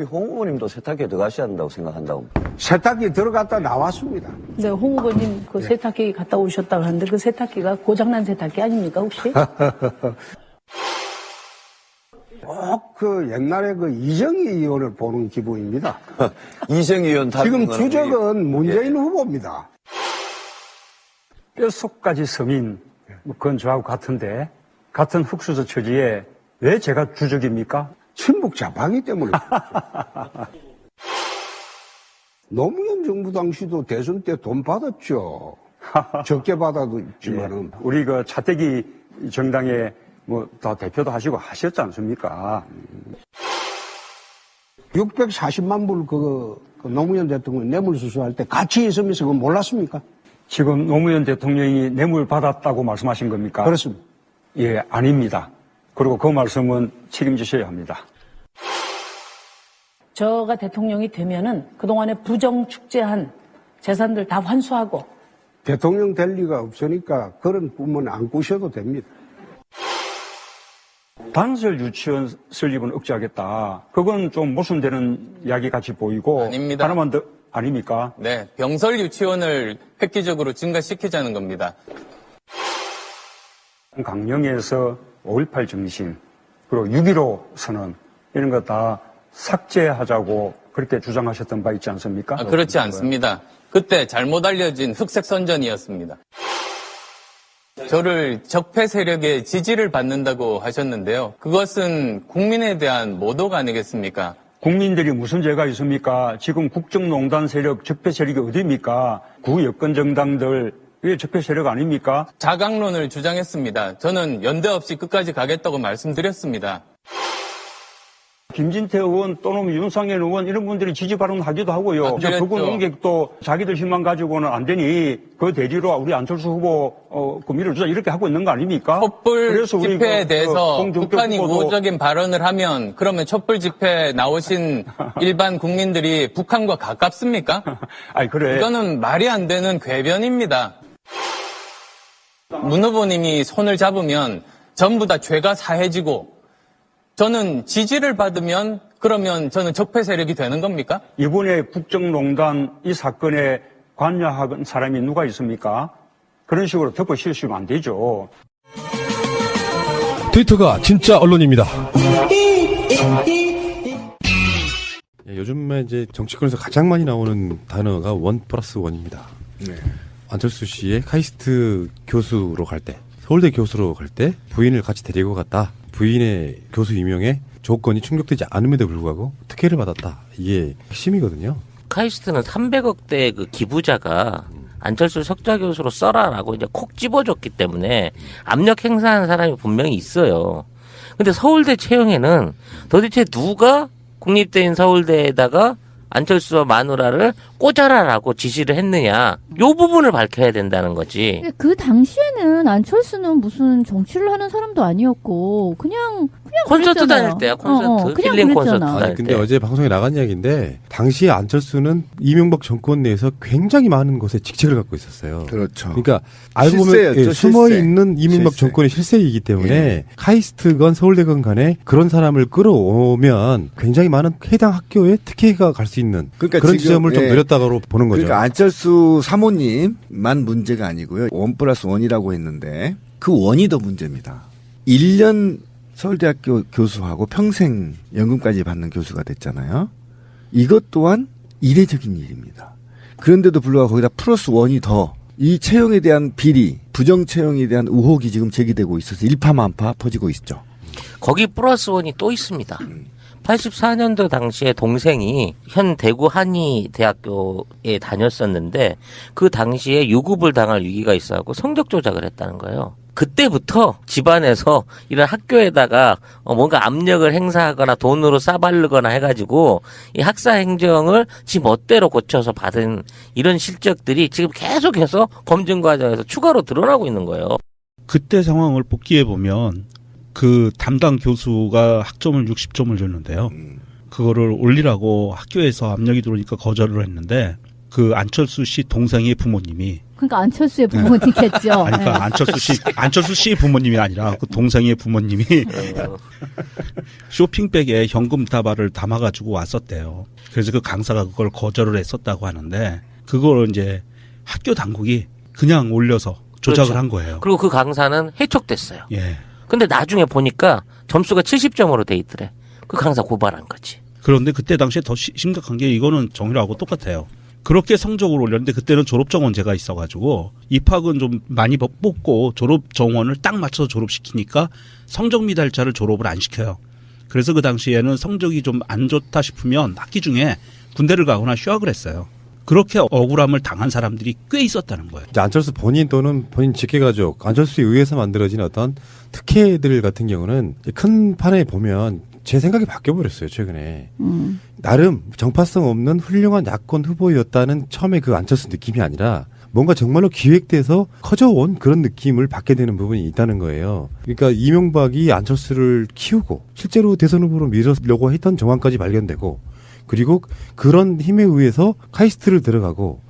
우리 홍 후보님도 세탁기에 들어가셔야 한다고 생각한다고. 세탁기 들어갔다 나왔습니다. 네, 홍 후보님 그 세탁기 갔다 오셨다고 하는데 그 세탁기가 고장난 세탁기 아닙니까 혹시? 꼭 그 옛날에 그 이정희 의원을 보는 기분입니다. 이정희 의원 지금 주적은 문재인 후보입니다. 뼛속까지 서민, 그건 저하고 같은데, 같은 흙수저 처지에 왜 제가 주적입니까? 친북 좌파이기 때문에. 노무현 정부 당시도 대선 때 돈 받았죠. 적게 받아도 있지만은. 예, 우리 그 차태기 정당에 뭐 다 대표도 하시고 하셨지 않습니까? 640만 불 그 노무현 대통령 뇌물수수할 때 같이 있으면서 그거 몰랐습니까? 지금 노무현 대통령이 뇌물 받았다고 말씀하신 겁니까? 그렇습니다. 예, 아닙니다. 그리고 그 말씀은 책임지셔야 합니다. 저가 대통령이 되면은 그동안에 부정 축제한 재산들 다 환수하고 대통령 될 리가 없으니까 그런 꿈은 안 꾸셔도 됩니다. 단설 유치원 설립은 억제하겠다. 그건 좀 모순되는 이야기 같이 보이고. 아닙니다. 하나만 더, 아닙니까? 네, 병설 유치원을 획기적으로 증가시키자는 겁니다. 강령에서 5.18 정신, 그리고 6.15 선언, 이런 거 다 삭제하자고 그렇게 주장하셨던 바 있지 않습니까? 그렇지 않습니다. 그때 잘못 알려진 흑색 선전이었습니다. 저를 적폐 세력의 지지를 받는다고 하셨는데요. 그것은 국민에 대한 모독 아니겠습니까? 국민들이 무슨 죄가 있습니까? 지금 국정농단 세력, 적폐 세력이 어디입니까? 구여권 정당들, 이게 적폐 세력 아닙니까? 자강론을 주장했습니다. 저는 연대 없이 끝까지 가겠다고 말씀드렸습니다. 김진태 의원 또는 윤상현 의원 이런 분들이 지지 발언하기도 하고요. 그랬죠. 그분 농객도 자기들 힘만 가지고는 안 되니 그 대리로 우리 안철수 후보 그 밀어주자 이렇게 하고 있는 거 아닙니까? 촛불 집회에 대해서 홍준표 북한이 후보도 우호적인 발언을 하면 그러면 촛불 집회에 나오신 일반 국민들이 북한과 가깝습니까? 아니 그래. 이거는 말이 안 되는 궤변입니다. 문 후보님이 손을 잡으면 전부 다 죄가 사해지고 저는 지지를 받으면 그러면 저는 적폐 세력이 되는 겁니까? 이번에 국정농단 이 사건에 관여한 사람이 누가 있습니까? 그런 식으로 덮어 씌우시면 안 되죠. 트위터가 진짜 언론입니다. 요즘에 이제 정치권에서 가장 많이 나오는 단어가 1+1입니다. 네. 안철수 씨의 카이스트 교수로 갈 때, 서울대 교수로 갈 때 부인을 같이 데리고 갔다. 부인의 교수 임용에 조건이 충족되지 않음에도 불구하고 특혜를 받았다. 이게 핵심이거든요. 카이스트는 300억대 그 기부자가 안철수 석좌 교수로 써라라고 이제 콕 집어줬기 때문에 압력 행사하는 사람이 분명히 있어요. 근데 서울대 채용에는 도대체 누가 국립대인 서울대에다가 안철수와 마누라를 꽂아라라고 지시를 했느냐. 요 부분을 밝혀야 된다는 거지. 그 당시에는 안철수는 무슨 정치를 하는 사람도 아니었고 그냥 콘서트 그랬잖아요. 다닐 때야. 콘서트. 그냥 힐링 콘서트 그랬잖아. 다닐 아니 근데 때. 어제 방송에 나간 이야기인데 당시에 안철수는 이명박 정권 내에서 굉장히 많은 것에 직책을 갖고 있었어요. 그렇죠. 그러니까 알고 보면 실세였죠, 숨어 실세. 있는 이명박 실세. 정권의 실세이기 때문에 카이스트건 서울대건 간에 그런 사람을 끌어오면 굉장히 많은 해당 학교에 특혜가 갈 수 있는 그러니까 그런 지금, 지점을 좀 노렸다고 보는 거죠. 그러니까 안철수 사모님만 문제가 아니고요. 1+1이라고 했는데 그 원이 더 문제입니다. 1년 서울대학교 교수하고 평생 연금까지 받는 교수가 됐잖아요. 이것 또한 이례적인 일입니다. 그런데도 불구하고 거기다 +1이 더 이 채용에 대한 비리, 부정 채용에 대한 의혹이 지금 제기되고 있어서 일파만파 퍼지고 있죠. 거기 +1이 또 있습니다. 84년도 당시에 동생이 현 대구 한의대학교에 다녔었는데 그 당시에 유급을 당할 위기가 있어갖고 성적 조작을 했다는 거예요. 그때부터 집안에서 이런 학교에다가 뭔가 압력을 행사하거나 돈으로 싸바르거나 해가지고 이 학사 행정을 지 멋대로 고쳐서 받은 이런 실적들이 지금 계속해서 검증 과정에서 추가로 드러나고 있는 거예요. 그때 상황을 복기해 보면 그 담당 교수가 학점을 60점을 줬는데요. 그거를 올리라고 학교에서 압력이 들어오니까 거절을 했는데 그 안철수 씨 동생의 부모님이 그러니까 안철수의 부모님이겠죠. 아니, 그러니까 안철수 씨 부모님이 아니라 그 동생의 부모님이 쇼핑백에 현금 다발을 담아가지고 왔었대요. 그래서 그 강사가 그걸 거절을 했었다고 하는데 그걸 이제 학교 당국이 그냥 올려서 조작을 그렇죠. 한 거예요. 그리고 그 강사는 해촉됐어요. 예. 근데 나중에 보니까 점수가 70점으로 돼 있더래. 그 강사 고발한 거지. 그런데 그때 당시에 더 심각한 게 이거는 정유라하고 똑같아요. 그렇게 성적을 올렸는데 그때는 졸업정원제가 있어가지고 입학은 좀 많이 뽑고 졸업정원을 딱 맞춰서 졸업시키니까 성적 미달자를 졸업을 안 시켜요. 그래서 그 당시에는 성적이 좀 안 좋다 싶으면 학기 중에 군대를 가거나 휴학을 했어요. 그렇게 억울함을 당한 사람들이 꽤 있었다는 거예요. 이제 안철수 본인 또는 본인 직계가족, 안철수에 의해서 만들어진 어떤 특혜들 같은 경우는 큰 판에 보면 제 생각이 바뀌어버렸어요, 최근에. 나름 정파성 없는 훌륭한 야권 후보였다는 처음에 그 안철수 느낌이 아니라 뭔가 정말로 기획돼서 커져온 그런 느낌을 받게 되는 부분이 있다는 거예요. 그러니까 이명박이 안철수를 키우고 실제로 대선 후보로 밀으려고 했던 정황까지 발견되고 그리고 그런 힘에 의해서 카이스트를 들어가고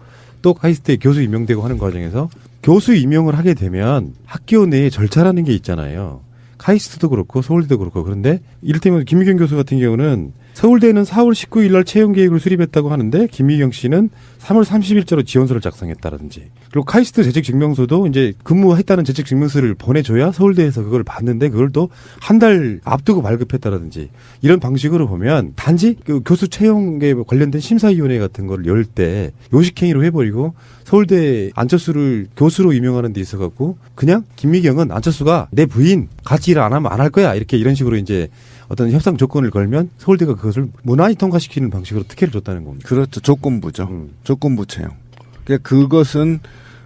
또 카이스트에 교수 임명되고 하는 과정에서 교수 임명을 하게 되면 학교 내에 절차라는 게 있잖아요. 카이스트도 그렇고 서울대도 그렇고. 그런데 이를테면 김미경 교수 같은 경우는 서울대는 4월 19일 날 채용 계획을 수립했다고 하는데 김미경 씨는 3월 30일자로 지원서를 작성했다든지. 그리고 카이스트 재직 증명서도 이제 근무했다는 재직 증명서를 보내줘야 서울대에서 그걸 봤는데 그걸 또 한 달 앞두고 발급했다라든지. 이런 방식으로 보면 단지 그 교수 채용에 관련된 심사위원회 같은 걸 열 때 요식행위로 해버리고 서울대 안철수를 교수로 임명하는 데 있어갖고 그냥 김미경은 안철수가 내 부인 같이 일 안 하면 안 할 거야 이런 식으로 이제 어떤 협상 조건을 걸면 서울대가 그것을 무난히 통과시키는 방식으로 특혜를 줬다는 겁니다. 그렇죠. 조건부죠. 조건부 채용. 그러니까 그것은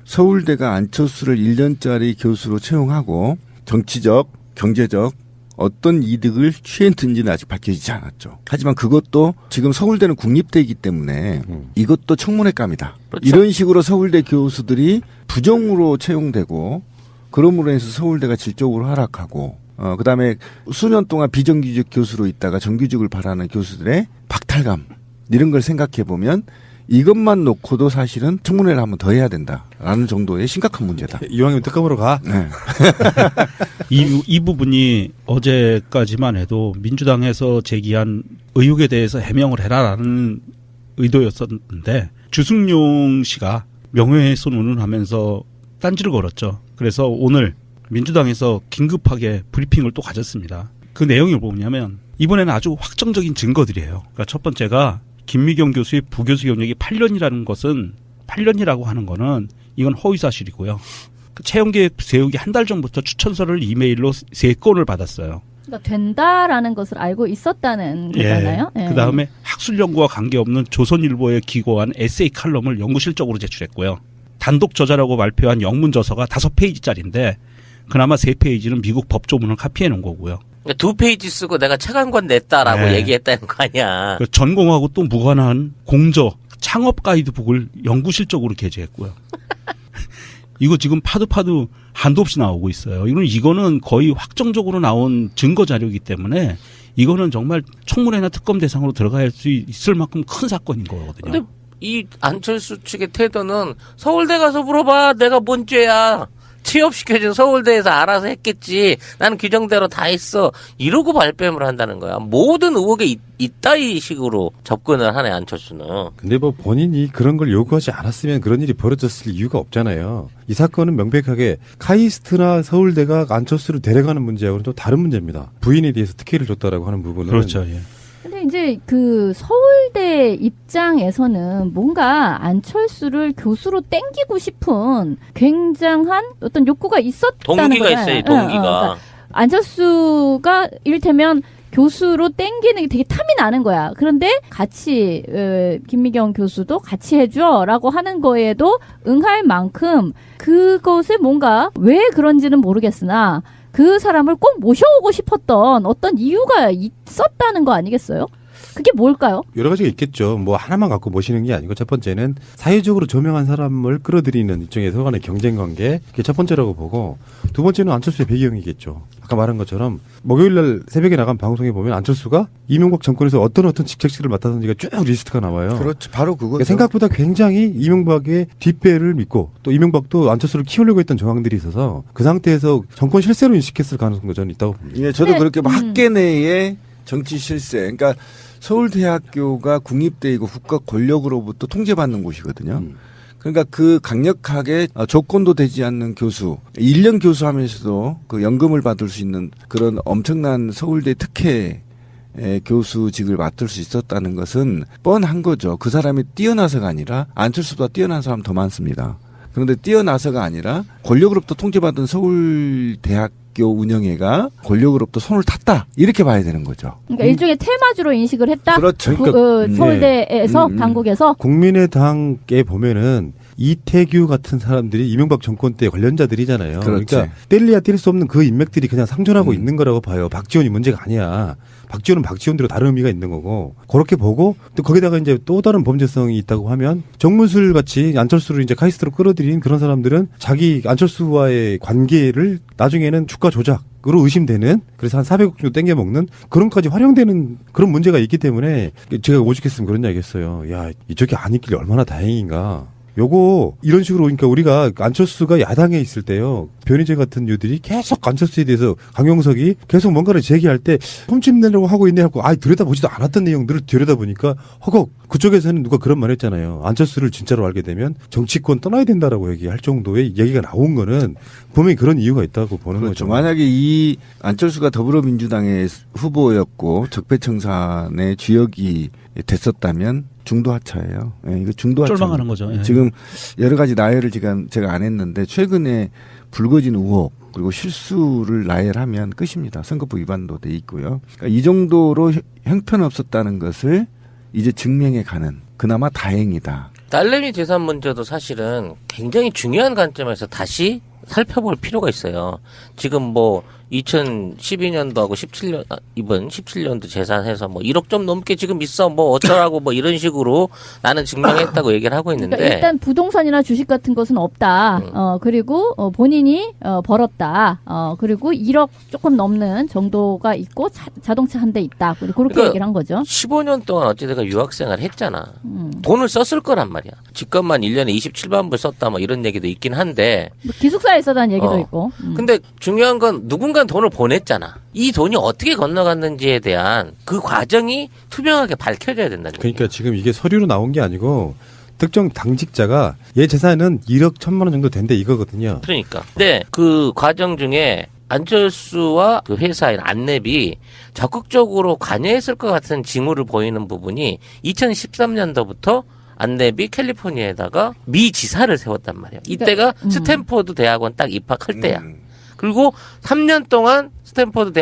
서울대가 안철수를 1년짜리 교수로 채용하고 정치적, 경제적 어떤 이득을 취했는지는 아직 밝혀지지 않았죠. 하지만 그것도 지금 서울대는 국립대이기 때문에 이것도 청문회감이다. 그렇죠. 이런 식으로 서울대 교수들이 부정으로 채용되고 그럼으로 해서 서울대가 질적으로 하락하고 그다음에 수년 동안 비정규직 교수로 있다가 정규직을 바라는 교수들의 박탈감 이런 걸 생각해 보면 이것만 놓고도 사실은 청문회를 한번 더 해야 된다라는 정도의 심각한 문제다. 이왕이면 특검으로 가. 네. 이 부분이 어제까지만 해도 민주당에서 제기한 의혹에 대해서 해명을 해라라는 의도였었는데 주승용 씨가 명예훼손 운운하면서 딴지를 걸었죠. 그래서 오늘 민주당에서 긴급하게 브리핑을 또 가졌습니다. 그 내용이 뭐냐면 이번에는 아주 확정적인 증거들이에요. 그러니까 첫 번째가 김미경 교수의 부교수 경력이 8년이라는 것은 8년이라고 하는 거는 이건 허위 사실이고요. 그 채용계획 세우기 한 달 전부터 추천서를 이메일로 3건을 받았어요. 그러니까 된다라는 것을 알고 있었다는 거잖아요. 예. 그다음에 학술 연구와 관계없는 조선일보에 기고한 에세이 칼럼을 연구실적으로 제출했고요. 단독 저자라고 발표한 영문 저서가 5페이지짜리인데 그나마 3페이지는 미국 법조문을 카피해 놓은 거고요. 2페이지 쓰고 내가 책 한 권 냈다라고 네. 얘기했다는 거 아니야. 그 전공하고 또 무관한 공저 창업 가이드북을 연구실적으로 게재했고요. 이거 지금 파도 한도 없이 나오고 있어요. 이거는 거의 확정적으로 나온 증거 자료이기 때문에 이거는 정말 청문회나 특검 대상으로 들어갈 수 있을 만큼 큰 사건인 거거든요. 근데 이 안철수 측의 태도는 서울대 가서 물어봐. 내가 뭔 죄야. 취업시켜준 서울대에서 알아서 했겠지. 나는 규정대로 다 했어. 이러고 발뺌을 한다는 거야. 모든 의혹에 이따위 식으로 접근을 하네, 안철수는. 근데 뭐 본인이 그런 걸 요구하지 않았으면 그런 일이 벌어졌을 이유가 없잖아요. 이 사건은 명백하게 카이스트나 서울대가 안철수를 데려가는 문제하고는 또 다른 문제입니다. 부인에 대해서 특혜를 줬다라고 하는 부분은. 그렇죠. 예. 근데 이제 그 서울대 입장에서는 뭔가 안철수를 교수로 땡기고 싶은 굉장한 어떤 욕구가 있었다는 동기가 거잖아요. 있어요, 동기가. 그러니까 안철수가 이를테면 교수로 땡기는 게 되게 탐이 나는 거야. 그런데 같이 김미경 교수도 같이 해줘라고 하는 거에도 응할 만큼 그것에 뭔가 왜 그런지는 모르겠으나 그 사람을 꼭 모셔오고 싶었던 어떤 이유가 있었다는 거 아니겠어요? 그게 뭘까요? 여러 가지가 있겠죠. 뭐 하나만 갖고 모시는 게 아니고 첫 번째는 사회적으로 저명한 사람을 끌어들이는 일종의 서간의 경쟁 관계. 그게 첫 번째라고 보고 두 번째는 안철수의 배경이겠죠. 아까 아까 말한 것처럼 목요일날 새벽에 나간 방송에 보면 안철수가 이명박 정권에서 어떤 직책들을 맡았는지가 쭉 리스트가 나와요. 그렇죠. 바로 그거. 그러니까 생각보다 굉장히 이명박의 뒷배를 믿고 또 이명박도 안철수를 키우려고 했던 정황들이 있어서 그 상태에서 정권 실세로 인식했을 가능성도 저는 있다고 봅니다. 예, 저도 그렇게 학계 내에 정치 실세. 그러니까 서울대학교가 국립대이고 국가 권력으로부터 통제받는 곳이거든요. 그러니까 그 강력하게 조건도 되지 않는 교수, 1년 교수하면서도 그 연금을 받을 수 있는 그런 엄청난 서울대 특혜 교수직을 맡을 수 있었다는 것은 뻔한 거죠. 그 사람이 뛰어나서가 아니라 안철수보다 뛰어난 사람 더 많습니다. 그런데 뛰어나서가 아니라 권력으로부터 통제받은 서울대학교 운영회가 권력으로부터 손을 탔다. 이렇게 봐야 되는 거죠. 그러니까 일종의 테마주로 인식을 했다. 그렇죠. 서울대에서 당국에서 국민의당에 보면은 이태규 같은 사람들이 이명박 정권 때 관련자들이잖아요. 그렇지. 그러니까 뗄래야 뗄 수 없는 그 인맥들이 그냥 상존하고 있는 거라고 봐요. 박지원이 문제가 아니야. 박지원은 박지원대로 다른 의미가 있는 거고 그렇게 보고 또 거기다가 이제 또 다른 범죄성이 있다고 하면 정문술 같이 안철수를 이제 카이스트로 끌어들인 그런 사람들은 자기 안철수와의 관계를 나중에는 주가 조작으로 의심되는 그래서 한 400억 정도 땡겨먹는 그런까지 활용되는 그런 문제가 있기 때문에 제가 오죽했으면 그런 이야기 했어요. 야, 이쪽이 안 있길래 얼마나 다행인가. 요거 이런 식으로 그러니까 우리가 안철수가 야당에 있을 때요. 변희재 같은 유들이 계속 안철수에 대해서 강용석이 계속 뭔가를 제기할 때 홈집내려고 하고 있네 하고 들여다보지도 않았던 내용들을 들여다보니까 허걱 그쪽에서는 누가 그런 말 했잖아요. 안철수를 진짜로 알게 되면 정치권 떠나야 된다라고 얘기할 정도의 얘기가 나온 거는 분명히 그런 이유가 있다고 보는 그렇죠. 거죠. 만약에 이 안철수가 더불어민주당의 후보였고 적폐청산의 주역이 됐었다면 중도하차예요. 예, 이거 중도하차. 쫄망하는 거죠. 예. 지금 여러 가지 나열을 제가 안 했는데 최근에 불거진 의혹 그리고 실수를 나열하면 끝입니다. 선거법 위반도 돼 있고요. 그러니까 이 정도로 형편없었다는 것을 이제 증명해 가는 그나마 다행이다. 딸내미 재산 문제도 사실은 굉장히 중요한 관점에서 다시 살펴볼 필요가 있어요. 지금 뭐 2012년도하고 17년 이번 17년도 재산해서 뭐 1억 좀 넘게 지금 있어 뭐 어쩌라고 뭐 이런 식으로 나는 증명했다고 얘기를 하고 있는데 그러니까 일단 부동산이나 주식 같은 것은 없다. 그리고 본인이 벌었다. 그리고 1억 조금 넘는 정도가 있고 자동차 한 대 있다. 그렇게 그러니까 얘기를 한 거죠. 15년 동안 어찌됐건 유학생활 했잖아. 돈을 썼을 거란 말이야. 집값만 1년에 27만 불 썼다 뭐 이런 얘기도 있긴 한데 뭐 기숙사에 있었다는 얘기도 있고. 근데 중요한 건 누군가 돈을 보냈잖아. 이 돈이 어떻게 건너갔는지에 대한 그 과정이 투명하게 밝혀져야 된다는 그러니까 얘기야. 지금 이게 서류로 나온 게 아니고 특정 당직자가 얘 재산은 1억 1,000만 원 정도 된대 이거거든요. 그러니까. 근데 그 과정 중에 안철수와 그 회사인 안랩이 적극적으로 관여했을 것 같은 징후를 보이는 부분이 2013년도부터 안랩이 캘리포니아에다가 미 지사를 세웠단 말이야. 이때가 스탠포드 대학원 딱 입학할 때야. 그리고 3년 동안 스탠포드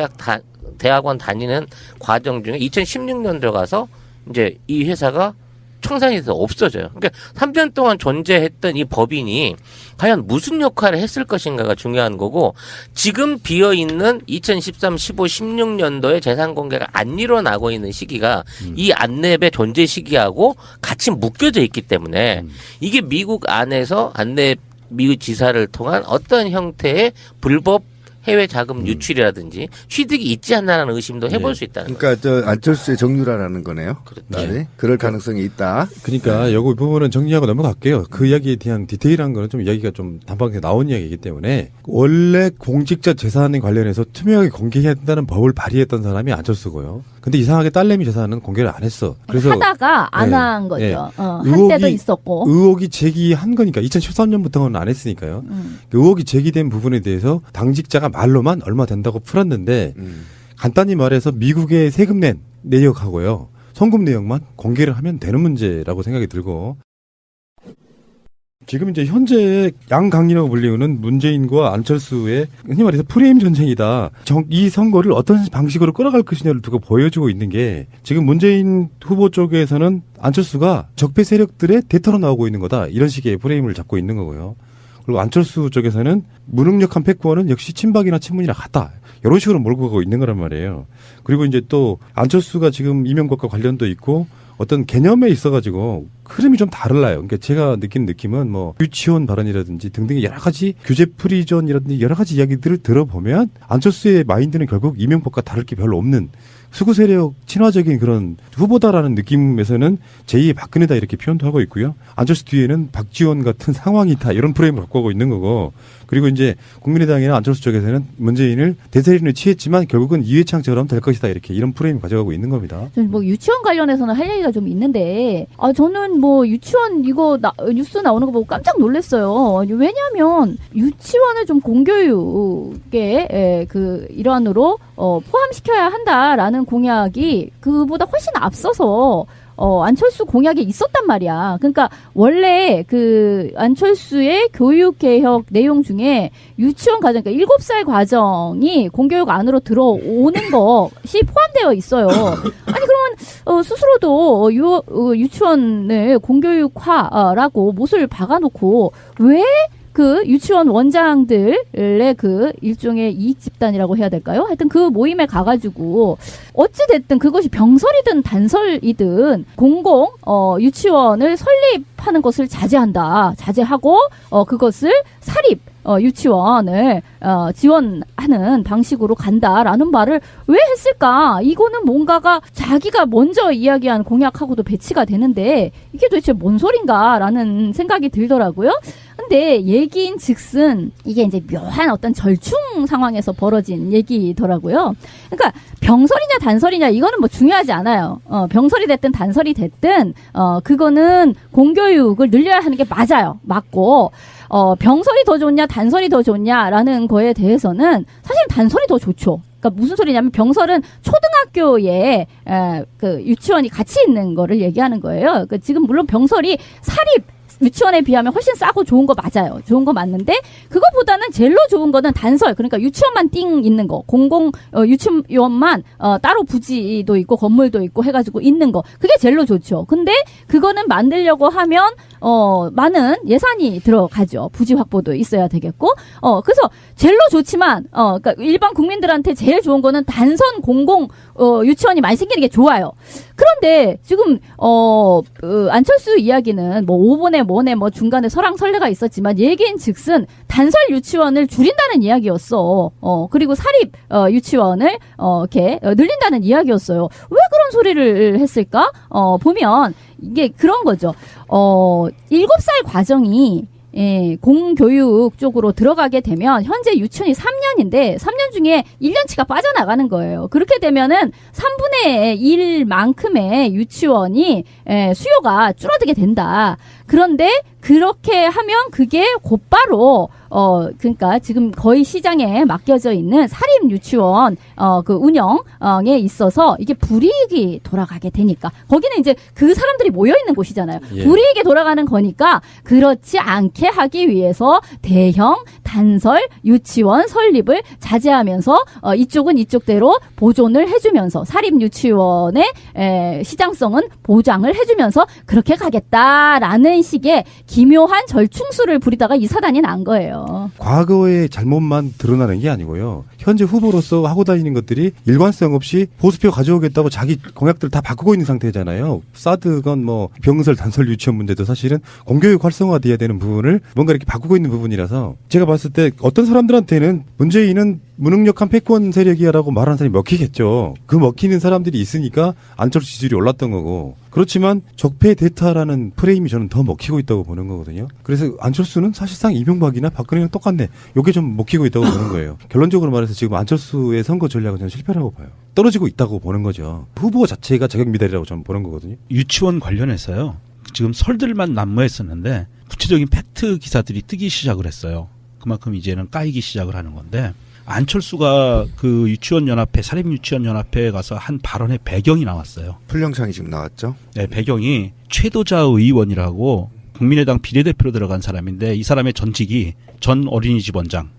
대학원 다니는 과정 중에 2016년도에 가서 이제 이 회사가 청산이 돼서 없어져요. 그러니까 3년 동안 존재했던 이 법인이 과연 무슨 역할을 했을 것인가가 중요한 거고 지금 비어있는 2013, 15, 16년도에 재산 공개가 안 일어나고 있는 시기가 이 안랩의 존재 시기하고 같이 묶여져 있기 때문에 이게 미국 안에서 안랩 미국 지사를 통한 어떤 형태의 불법 해외 자금 유출이라든지 취득이 있지 않나라는 의심도 해볼 수 있다는 거죠. 그러니까 안철수의 정유라라는 거네요. 그렇죠. 네. 그럴 가능성이 있다. 그러니까 요거 부분은 정리하고 넘어갈게요. 그 이야기에 대한 디테일한 거는 좀 이야기가 좀 단방에 나온 이야기이기 때문에 원래 공직자 재산에 관련해서 투명하게 공개해야 된다는 법을 발의했던 사람이 안철수고요. 근데 이상하게 딸내미 재산은 공개를 안 했어. 그래서 하다가 안 한 거죠. 네. 한 때도 있었고. 의혹이 제기한 거니까 2013년부터는 안 했으니까요. 그 의혹이 제기된 부분에 대해서 당직자가 말로만 얼마 된다고 풀었는데 간단히 말해서 미국의 세금 낸 내역하고요. 송금 내역만 공개를 하면 되는 문제라고 생각이 들고 지금 이제 현재 양강이라고 불리우는 문재인과 안철수의 흔히 말해서 프레임 전쟁이다. 이 선거를 어떤 방식으로 끌어갈 것이냐를 두고 보여주고 있는 게 지금 문재인 후보 쪽에서는 안철수가 적폐 세력들의 대터로 나오고 있는 거다. 이런 식의 프레임을 잡고 있는 거고요. 그리고 안철수 쪽에서는 무능력한 패권은 역시 친박이나 친문이나 같다. 이런 식으로 몰고 가고 있는 거란 말이에요. 그리고 이제 또 안철수가 지금 이명박과 관련도 있고 어떤 개념에 있어가지고 흐름이 좀 달라요. 그러니까 제가 느끼는 느낌은 뭐 유치원 발언이라든지 등등의 여러 가지 규제 프리존이라든지 여러 가지 이야기들을 들어보면 안철수의 마인드는 결국 이명박과 다를 게 별로 없는 수구 세력 친화적인 그런 후보다라는 느낌에서는 제2의 박근혜다 이렇게 표현도 하고 있고요. 안철수 뒤에는 박지원 같은 상황이다 이런 프레임을 갖고 가고 있는 거고, 그리고 이제 국민의당이나 안철수 쪽에서는 문재인을 대세린을 취했지만 결국은 이회창처럼 될 것이다 이렇게 이런 프레임을 가져가고 있는 겁니다. 저는 뭐 유치원 관련해서는 할 얘기가 좀 있는데, 저는 뭐 유치원 이거 뉴스 나오는 거 보고 깜짝 놀랐어요. 왜냐하면 유치원을 좀 공교육의 그 일환으로 포함시켜야 한다라는 공약이 그보다 훨씬 앞서서 안철수 공약에 있었단 말이야. 그러니까 원래 그 안철수의 교육개혁 내용 중에 유치원 과정, 그러니까 7살 과정이 공교육 안으로 들어오는 것이 포함되어 있어요. 아니 그러면 스스로도 유치원을 공교육화라고 못을 박아놓고 왜 그 유치원 원장들의 그 일종의 이익 집단이라고 해야 될까요? 하여튼 그 모임에 가가지고 어찌됐든 그것이 병설이든 단설이든 공공 유치원을 설립하는 것을 자제하고 그것을 사립 유치원을 지원하는 방식으로 간다라는 말을 왜 했을까? 이거는 뭔가가 자기가 먼저 이야기한 공약하고도 배치가 되는데 이게 도대체 뭔 소린가라는 생각이 들더라고요. 근데 얘기인 즉슨 이게 이제 묘한 어떤 절충 상황에서 벌어진 얘기더라고요. 그러니까 병설이냐 단설이냐 이거는 뭐 중요하지 않아요. 병설이 됐든 단설이 됐든 그거는 공교육을 늘려야 하는 게 맞고 병설이 더 좋냐 단설이 더 좋냐라는 거에 대해서는 사실 단설이 더 좋죠. 그러니까 무슨 소리냐면 병설은 초등학교에 그 유치원이 같이 있는 거를 얘기하는 거예요. 그러니까 지금 물론 병설이 사립 유치원에 비하면 훨씬 싸고 좋은 거 맞아요. 좋은 거 맞는데 그거보다는 제일로 좋은 거는 단설. 그러니까 유치원만 띵 있는 거. 공공 유치원만 따로 부지도 있고 건물도 있고 해가지고 있는 거. 그게 제일로 좋죠. 근데 그거는 만들려고 하면 많은 예산이 들어가죠. 부지 확보도 있어야 되겠고. 그래서 제일로 좋지만 그러니까 일반 국민들한테 제일 좋은 거는 단선 공공 유치원이 많이 생기는 게 좋아요. 그런데 지금 안철수 이야기는 뭐 5번에 뭐네 뭐 중간에 설왕설래가 있었지만 얘기인즉슨 단설 유치원을 줄인다는 이야기였어. 그리고 사립 유치원을 이렇게 늘린다는 이야기였어요. 왜 그런 소리를 했을까? 보면 이게 그런 거죠. 7살 과정이 공교육 쪽으로 들어가게 되면 현재 유치원이 3년인데 3년 중에 1년치가 빠져나가는 거예요. 그렇게 되면은 3분의 1만큼의 유치원이 수요가 줄어들게 된다. 그런데 그렇게 하면 그게 곧바로 그러니까 지금 거의 시장에 맡겨져 있는 사립 유치원 그 운영에 있어서 이게 불이익이 돌아가게 되니까 거기는 이제 그 사람들이 모여 있는 곳이잖아요. 예. 불이익이 돌아가는 거니까 그렇지 않게 하기 위해서 대형 단설 유치원 설립을 자제하면서 이쪽은 이쪽대로 보존을 해주면서 사립 유치원의 시장성은 보장을 해주면서 그렇게 가겠다라는 식의 기묘한 절충수를 부리다가 이 사단이 난 거예요. 과거의 잘못만 드러나는 게 아니고요. 현재 후보로서 하고 다니는 것들이 일관성 없이 보수표 가져오겠다고 자기 공약들을 다 바꾸고 있는 상태잖아요. 사드건 뭐 병설 단설 유치원 문제도 사실은 공교육 활성화돼야 되는 부분을 뭔가 이렇게 바꾸고 있는 부분이라서 제가 봤을 때 어떤 사람들한테는 문재인은 무능력한 패권 세력이야라고 말하는 사람이 먹히겠죠. 그 먹히는 사람들이 있으니까 안철수 지지율이 올랐던 거고. 그렇지만 적폐 대타라는 프레임이 저는 더 먹히고 있다고 보는 거거든요. 그래서 안철수는 사실상 이명박이나 박근혜랑 똑같네. 이게 좀 먹히고 있다고 보는 거예요. 결론적으로 말해서 지금 안철수의 선거 전략은 저는 실패라고 봐요. 떨어지고 있다고 보는 거죠. 후보 자체가 자격 미달이라고 저는 보는 거거든요. 유치원 관련해서요. 지금 설들만 난무했었는데 구체적인 팩트 기사들이 뜨기 시작을 했어요. 그만큼 이제는 까이기 시작을 하는 건데 안철수가 그 유치원연합회, 사립유치원연합회에 가서 한 발언의 배경이 나왔어요. 풀영상이 지금 나왔죠? 네, 배경이 최도자 의원이라고 국민의당 비례대표로 들어간 사람인데 이 사람의 전직이 전 어린이집 원장,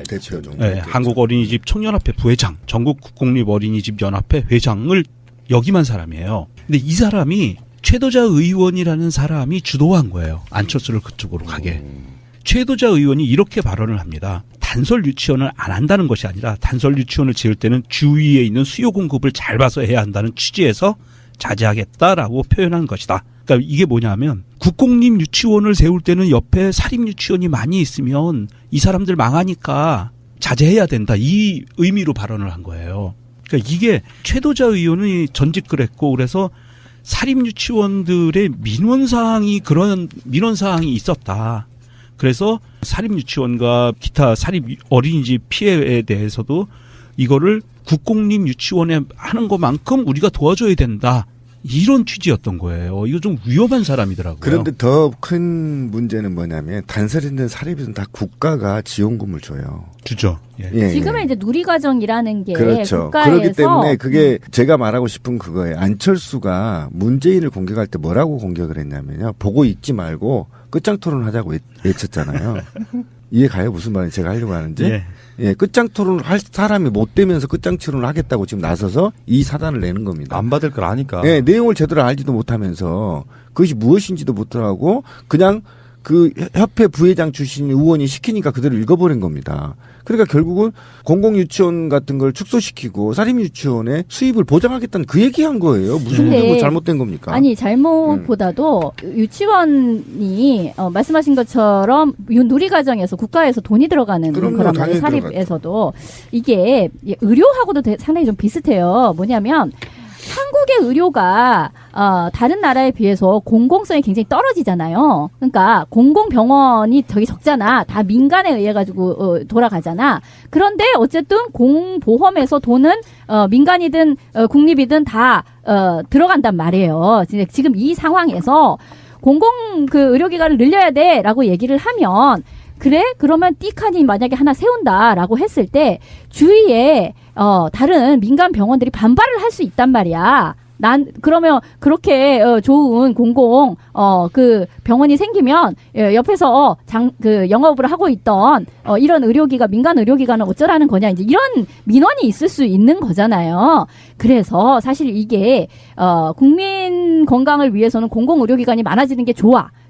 대표 정도. 네, 한국어린이집 총연합회 부회장, 전국국립어린이집연합회 회장을 역임한 사람이에요. 근데 이 사람이 최도자 의원이라는 사람이 주도한 거예요. 안철수를 그쪽으로 가게. 최도자 의원이 이렇게 발언을 합니다. 단설 유치원을 안 한다는 것이 아니라 단설 유치원을 지을 때는 주위에 있는 수요 공급을 잘 봐서 해야 한다는 취지에서 자제하겠다라고 표현한 것이다. 그러니까 이게 뭐냐면 국공립 유치원을 세울 때는 옆에 사립 유치원이 많이 있으면 이 사람들 망하니까 자제해야 된다. 이 의미로 발언을 한 거예요. 그러니까 이게 최도자 의원이 전직 그랬고 그래서 사립 유치원들의 그런 민원 사항이 있었다. 그래서 사립 유치원과 기타 사립 어린이집 피해에 대해서도 이거를 국공립 유치원에 하는 것만큼 우리가 도와줘야 된다. 이런 취지였던 거예요. 이거 좀 위험한 사람이더라고요. 그런데 더 큰 문제는 뭐냐면 단설이든 사립이든 다 국가가 지원금을 줘요. 주죠. 예. 지금은 이제 누리과정이라는 게 그렇죠. 국가에서 그렇기 때문에 그게 제가 말하고 싶은 그거예요. 안철수가 문재인을 공격할 때 뭐라고 공격을 했냐면요. 보고 있지 말고 끝장 토론하자고 외쳤잖아요. 이해 가요? 무슨 말인지 제가 하려고 하는지. 예. 예, 끝장 토론을 할 사람이 못 되면서 끝장 토론을 하겠다고 지금 나서서 이 사단을 내는 겁니다. 안 받을 걸 아니까. 예, 내용을 제대로 알지도 못하면서 그것이 무엇인지도 못하고 그냥 그 협회 부회장 출신 의원이 시키니까 그대로 읽어버린 겁니다. 그러니까 결국은 공공유치원 같은 걸 축소시키고 사립유치원의 수입을 보장하겠다는 그 얘기한 거예요. 무슨 뭐 잘못된 겁니까? 아니 잘못보다도 유치원이 말씀하신 것처럼 누리과정에서 국가에서 돈이 들어가는 거란 말이에요. 사립에서도 이게 의료하고도 상당히 좀 비슷해요. 뭐냐면 한국의 의료가 다른 나라에 비해서 공공성이 굉장히 떨어지잖아요. 그러니까 공공병원이 되게 적잖아. 다 민간에 의해 가지고 돌아가잖아. 그런데 어쨌든 공보험에서 돈은 민간이든 국립이든 다 들어간단 말이에요. 지금 이 상황에서 공공 그 의료기관을 늘려야 돼라고 얘기를 하면 그래? 그러면 띠칸이 만약에 하나 세운다라고 했을 때 주위에 다른 민간 병원들이 반발을 할 수 있단 말이야. 그러면 그렇게 좋은 공공 그 병원이 생기면 옆에서 그 영업을 하고 있던 이런 의료기관 민간 의료기관은 어쩌라는 거냐 이제 이런 민원이 있을 수 있는 거잖아요. 그래서 사실 이게 국민 건강을 위해서는 공공 의료기관이 많아지는 게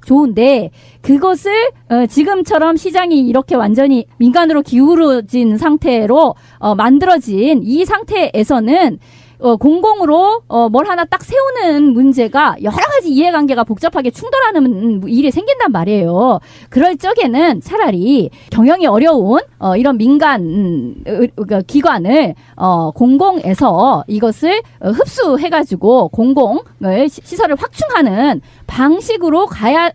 좋은데 그것을 지금처럼 시장이 이렇게 완전히 민간으로 기울어진 상태로 만들어진 이 상태에서는 공공으로 뭘 하나 딱 세우는 문제가 여러 가지 이해관계가 복잡하게 충돌하는 일이 생긴단 말이에요. 그럴 적에는 차라리 경영이 어려운 이런 민간 기관을 공공에서 이것을 흡수해가지고 공공을 시설을 확충하는 방식으로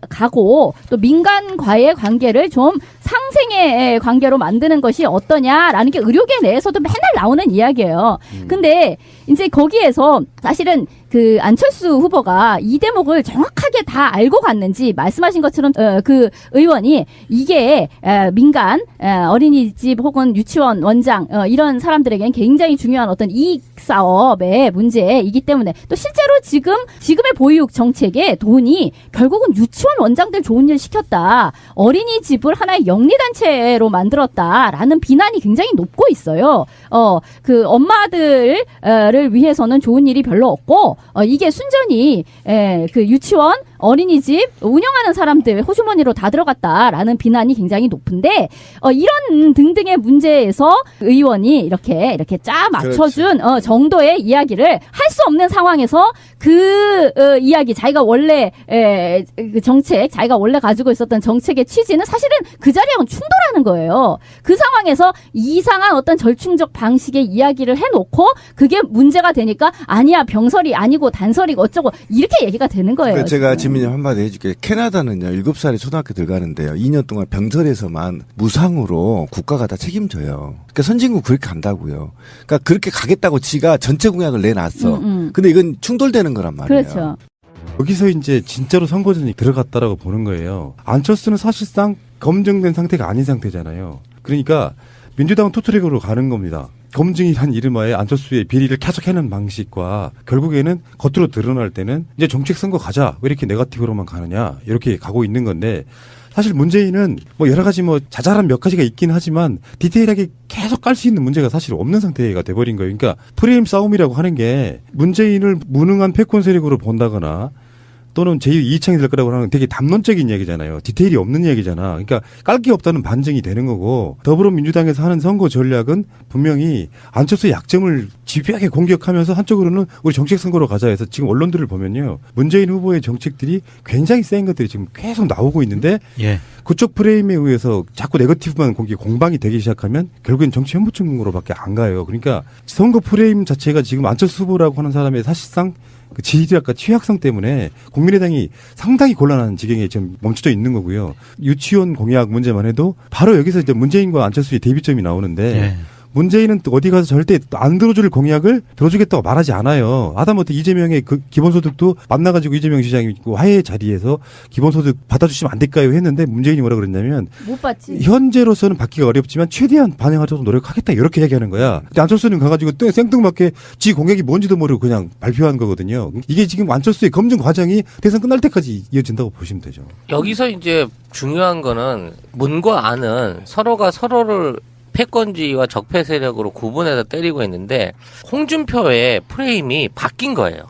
가고 또 민간과의 관계를 좀 상생의 관계로 만드는 것이 어떠냐라는 게 의료계 내에서도 맨날 나오는 이야기예요. 근데 이제 거기에서 사실은 그 안철수 후보가 이 대목을 정확하게 다 알고 갔는지 말씀하신 것처럼 그 의원이 이게 민간 어린이집 혹은 유치원 원장 이런 사람들에게는 굉장히 중요한 어떤 이익 사업의 문제이기 때문에 또 실제로 지금의 보육 정책에 돈이 결국은 유치원 원장들 좋은 일 시켰다. 어린이집을 하나의 영리단체로 만들었다라는 비난이 굉장히 높고 있어요. 그 엄마들을 위해서는 좋은 일이 별로 없고 이게 순전히 그 유치원 어린이집 운영하는 사람들 호주머니로 다 들어갔다라는 비난이 굉장히 높은데 이런 등등의 문제에서 의원이 이렇게 짜 맞춰준 정도의 이야기를 할 수 없는 상황에서 그 이야기 자기가 원래 그 정책 자기가 원래 가지고 있었던 정책의 취지는 사실은 그 자리하고는 충돌하는 거예요. 그 상황에서 이상한 어떤 절충적 방식의 이야기를 해놓고 그게 문제가 되니까 아니야 병설이 아니고 단설이고 어쩌고 이렇게 얘기가 되는 거예요. 그러니까 제가 지금. 지민이 한마디 해줄게요. 캐나다는요 7살에 초등학교 들어가는데요 2년 동안 병설에서만 무상으로 국가가 다 책임져요. 그러니까 선진국 그렇게 간다고요. 그러니까 그렇게 가겠다고 지가 전체 공약을 내놨어. 근데 이건 충돌되는 거란 말이에요. 그렇죠. 여기서 이제 진짜로 선거전이 들어갔다라고 보는 거예요. 안철수는 사실상 검증된 상태가 아닌 상태잖아요. 그러니까 민주당은 투트랙으로 가는 겁니다. 검증이란 이름하에 안철수의 비리를 쾌적해내는 방식과 결국에는 겉으로 드러날 때는 이제 정책 선거 가자. 왜 이렇게 네거티브로만 가느냐. 이렇게 가고 있는 건데 사실 문재인은 뭐 여러 가지 뭐 자잘한 몇 가지가 있긴 하지만 디테일하게 계속 깔 수 있는 문제가 사실 없는 상태가 돼버린 거예요. 그러니까 프레임 싸움이라고 하는 게 문재인을 무능한 패권 세력으로 본다거나 또는 제2창이 될 거라고 하는 되게 담론적인 얘기잖아요. 디테일이 없는 얘기잖아. 그러니까 깔 게 없다는 반증이 되는 거고 더불어민주당에서 하는 선거 전략은 분명히 안철수의 약점을 집요하게 공격하면서 한쪽으로는 우리 정책 선거로 가자 해서 지금 언론들을 보면요. 문재인 후보의 정책들이 굉장히 센 것들이 지금 계속 나오고 있는데 예. 그쪽 프레임에 의해서 자꾸 네거티브만 공방이 되기 시작하면 결국엔 정치 현무증으로밖에 안 가요. 그러니까 선거 프레임 자체가 지금 안철수 후보라고 하는 사람의 사실상 그 지지력과 취약성 때문에 국민의당이 상당히 곤란한 지경에 지금 멈춰져 있는 거고요. 유치원 공약 문제만 해도 바로 여기서 이제 문재인과 안철수의 대비점이 나오는데 예. 문재인은 또 어디 가서 절대 안 들어줄 공약을 들어주겠다고 말하지 않아요. 하다못해 이재명의 그 기본소득도 만나가지고 이재명 시장이 있고 화해 자리에서 기본소득 받아주시면 안 될까요? 했는데 문재인이 뭐라 그랬냐면 못 받지. 현재로서는 받기가 어렵지만 최대한 반영하도록 노력하겠다 이렇게 얘기하는 거야. 근데 안철수는 가가지고 또 생뚱맞게 지 공약이 뭔지도 모르고 그냥 발표한 거거든요. 이게 지금 안철수의 검증 과정이 대선 끝날 때까지 이어진다고 보시면 되죠. 여기서 이제 중요한 거는 문과 안은 서로가 서로를 패권주의와 적폐 세력으로 구분해서 때리고 있는데 홍준표의 프레임이 바뀐 거예요.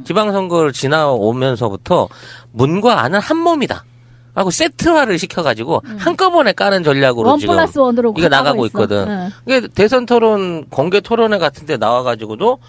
지방선거를 지나오면서부터 문과 안은 한 몸이다 하고 세트화를 시켜가지고 한꺼번에 까는 전략으로 지금 1+1으로 이거 나가고 있거든. 이게 대선 토론, 공개 토론회 같은 데 나와가지고도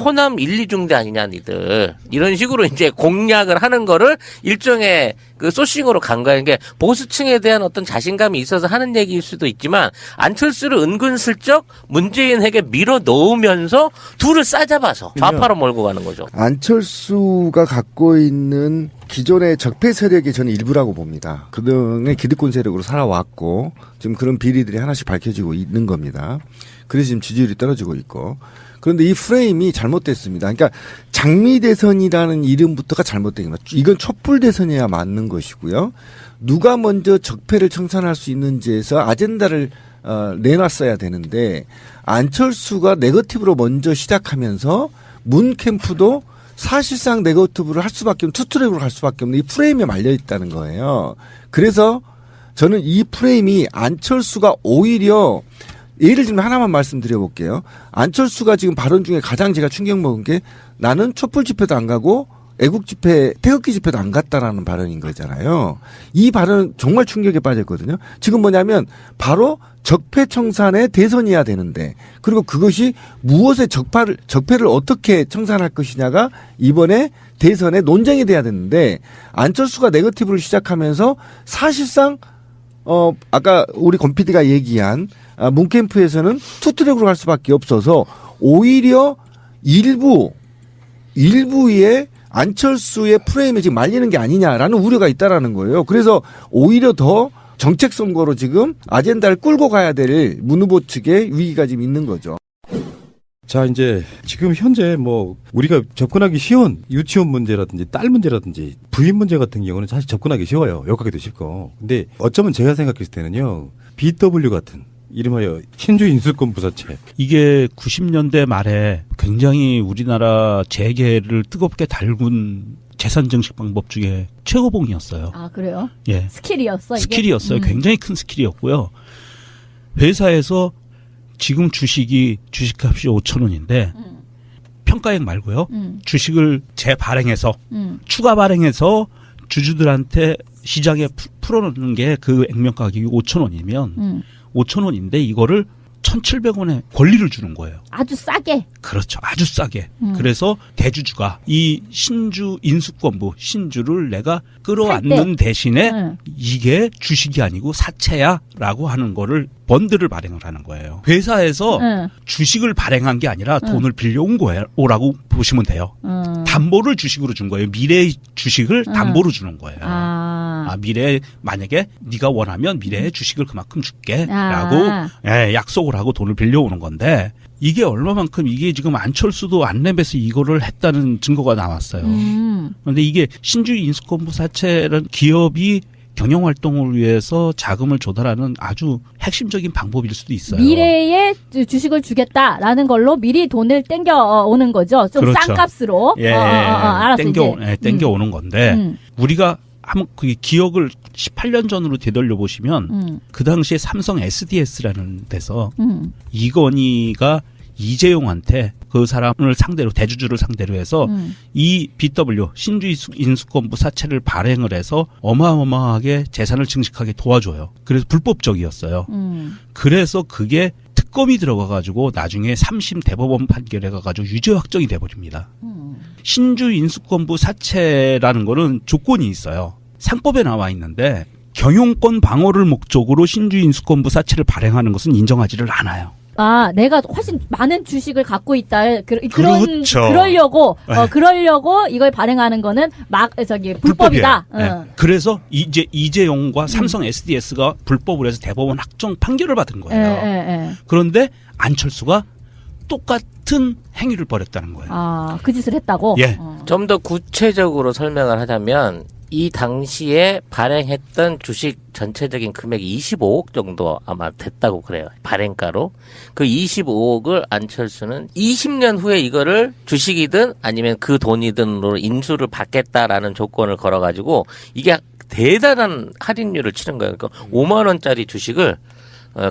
호남 1, 2중대 아니냐 니들 이런 식으로 이제 공략을 하는 거를 일종의 그 소싱으로 간 거야. 이게 보수층에 대한 어떤 자신감이 있어서 하는 얘기일 수도 있지만 안철수를 은근슬쩍 문재인에게 밀어 넣으면서 둘을 싸잡아서 좌파로 몰고 가는 거죠. 안철수가 갖고 있는 기존의 적폐 세력이 저는 일부라고 봅니다. 그동안의 기득권 세력으로 살아왔고 지금 그런 비리들이 하나씩 밝혀지고 있는 겁니다. 그래서 지금 지지율이 떨어지고 있고 그런데 이 프레임이 잘못됐습니다. 그러니까 장미 대선이라는 이름부터가 잘못된 겁니다. 이건 촛불 대선이야 맞는 것이고요. 누가 먼저 적폐를 청산할 수 있는지에서 아젠다를 내놨어야 되는데 안철수가 네거티브로 먼저 시작하면서 문 캠프도 사실상 네거티브를 할 수밖에 없는 투트랙으로 갈 수밖에 없는 이 프레임에 말려 있다는 거예요. 그래서 저는 이 프레임이 안철수가 오히려 예를 들면 하나만 말씀드려 볼게요. 안철수가 지금 발언 중에 가장 제가 충격 먹은 게 나는 촛불 집회도 안 가고 애국 집회, 태극기 집회도 안 갔다라는 발언인 거잖아요. 이 발언은 정말 충격에 빠졌거든요. 지금 뭐냐면 바로 적폐 청산의 대선이어야 되는데 그리고 그것이 무엇의 적폐를 어떻게 청산할 것이냐가 이번에 대선에 논쟁이 돼야 되는데 안철수가 네거티브를 시작하면서 사실상 아까 우리 권 PD가 얘기한 문캠프에서는 투트랙으로 갈 수밖에 없어서 오히려 일부의 안철수의 프레임에 지금 말리는 게 아니냐라는 우려가 있다라는 거예요. 그래서 오히려 더 정책 선거로 지금 아젠다를 끌고 가야 될 문 후보 측의 위기가 지금 있는 거죠. 자, 이제 지금 현재 뭐 우리가 접근하기 쉬운 유치원 문제라든지 딸 문제라든지 부인 문제 같은 경우는 사실 접근하기 쉬워요. 욕하기도 쉽고. 근데 어쩌면 제가 생각했을 때는요. BW 같은 이름하여 신주 인수권 부사체. 이게 90년대 말에 굉장히 우리나라 재계를 뜨겁게 달군 재산 증식 방법 중에 최고봉이었어요. 아, 그래요? 예. 스킬이었어, 이게? 스킬이었어요. 굉장히 큰 스킬이었고요. 회사에서 지금 주식값이 5,000원인데 평가액 말고요. 주식을 재발행해서 추가 발행해서 주주들한테 시장에 풀어놓는 게 그 액면 가격이 5,000원이면 5,000원인데 이거를 1,700원에 권리를 주는 거예요. 아주 싸게. 그렇죠. 아주 싸게. 그래서 대주주가 이 신주 인수권부 신주를 내가 끌어안는 대신에 이게 주식이 아니고 사채야라고 하는 거를 번드를 발행을 하는 거예요. 회사에서 주식을 발행한 게 아니라 돈을 빌려온 거라고 보시면 돼요. 담보를 주식으로 준 거예요. 미래의 주식을 담보로 주는 거예요. 미래에 만약에 네가 원하면 미래의 주식을 그만큼 줄게라고 약속을 하고 돈을 빌려오는 건데 이게 얼마만큼 이게 지금 안철수도 안랩에서 이거를 했다는 증거가 나왔어요. 그런데 이게 신주 인수권부 사채라는 기업이 경영 활동을 위해서 자금을 조달하는 아주 핵심적인 방법일 수도 있어요. 미래에 주식을 주겠다라는 걸로 미리 돈을 땡겨 오는 거죠. 좀 싼 그렇죠. 값으로. 알았어. 땡겨 오는 건데 우리가 한번 그 기억을 18년 전으로 되돌려 보시면 그 당시에 삼성 SDS라는 데서 이건희가 이재용한테 그 사람을 상대로 대주주를 상대로 해서 이 BW 신주 인수권부 사채를 발행을 해서 어마어마하게 재산을 증식하게 도와줘요. 그래서 불법적이었어요. 그래서 그게 특검이 들어가가지고 나중에 3심 대법원 판결에 가가지고 유죄 확정이 돼버립니다. 신주 인수권부 사채라는 거는 조건이 있어요. 상법에 나와 있는데 경영권 방어를 목적으로 신주 인수권부 사채를 발행하는 것은 인정하지를 않아요. 아, 내가 훨씬 많은 주식을 갖고 있다. 그렇죠. 그러려고 이걸 발행하는 거는 불법이다. 네. 그래서 이재용과 삼성 SDS가 불법을 해서 대법원 확정 판결을 받은 거예요. 그런데 안철수가 똑같은 행위를 벌였다는 거예요. 아, 그 짓을 했다고? 예. 좀 더 구체적으로 설명을 하자면 이 당시에 발행했던 주식 전체적인 금액이 25억 정도 아마 됐다고 그래요. 발행가로. 그 25억을 안철수는 20년 후에 이거를 주식이든 아니면 그 돈이든으로 인수를 받겠다라는 조건을 걸어가지고 이게 대단한 할인율을 치는 거예요. 그러니까 5만 원짜리 주식을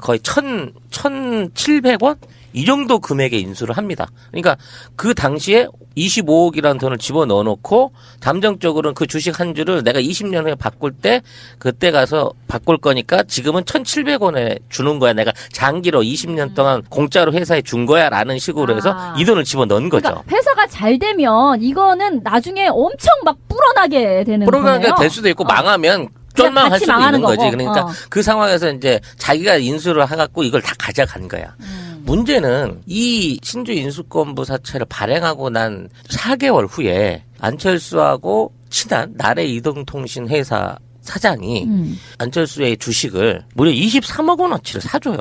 거의 1,700원? 이 정도 금액의 인수를 합니다. 그러니까 그 당시에 25억이라는 돈을 집어넣어 놓고 잠정적으로는 그 주식 한 주를 내가 20년 후에 바꿀 때 그때 가서 바꿀 거니까 지금은 1,700원에 주는 거야. 내가 장기로 20년 동안 공짜로 회사에 준 거야 라는 식으로 해서 이 돈을 집어넣은 거죠. 그러니까 회사가 잘 되면 이거는 나중에 엄청 막 불어나게 되는 거예요. 불어나게 될 수도 있고 망하면 쫄망할 수도 있는 거지. 거고. 그러니까 그 상황에서 이제 자기가 인수를 해갖고 이걸 다 가져간 거야. 문제는 이 신주 인수권부 사채를 발행하고 난 4개월 후에 안철수하고 친한 나래 이동통신 회사 사장이 안철수의 주식을 무려 23억 원어치를 사줘요.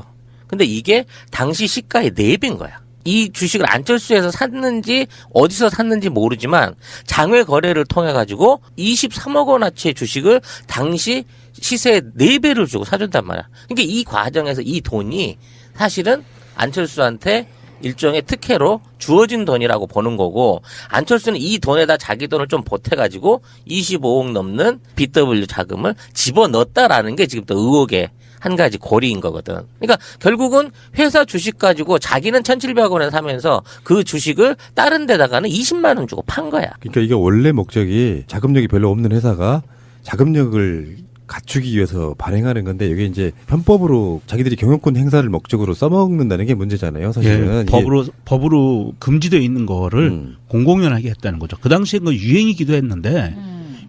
근데 이게 당시 시가의 4배인 거야. 이 주식을 안철수에서 샀는지 어디서 샀는지 모르지만 장외 거래를 통해 가지고 23억 원어치의 주식을 당시 시세의 4배를 주고 사준단 말이야. 그러니까 이 과정에서 이 돈이 사실은 안철수한테 일종의 특혜로 주어진 돈이라고 보는 거고 안철수는 이 돈에다 자기 돈을 좀 보태가지고 25억 넘는 BW 자금을 집어넣었다라는 게 지금부터 의혹의 한 가지 고리인 거거든. 그러니까 결국은 회사 주식 가지고 자기는 1,700원에 사면서 그 주식을 다른 데다가는 20만 원 주고 판 거야. 그러니까 이게 원래 목적이 자금력이 별로 없는 회사가 자금력을 갖추기 위해서 발행하는 건데 이게 이제 편법으로 자기들이 경영권 행사를 목적으로 써먹는다는 게 문제잖아요. 사실은 예, 법으로 금지되어 있는 거를 공공연하게 했다는 거죠. 그 당시에 그 유행이기도 했는데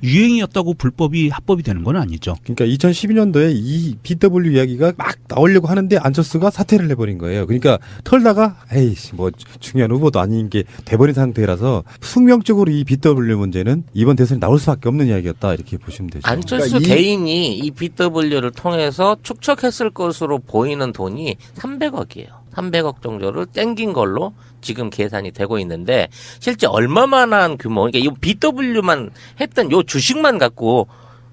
유행이었다고 불법이 합법이 되는 건 아니죠. 그러니까 2012년도에 이 BW 이야기가 막 나오려고 하는데 안철수가 사퇴를 해버린 거예요. 그러니까 털다가 에이씨 뭐 중요한 후보도 아닌 게 돼버린 상태라서 숙명적으로 이 BW 문제는 이번 대선에 나올 수밖에 없는 이야기였다 이렇게 보시면 되죠. 안철수 그러니까 개인이 이 BW를 통해서 축적했을 것으로 보이는 돈이 300억이에요. 300억 정도를 땡긴 걸로 지금 계산이 되고 있는데 실제 얼마만한 규모, 그러니까 이 BW만 했던 요 주식만 갖고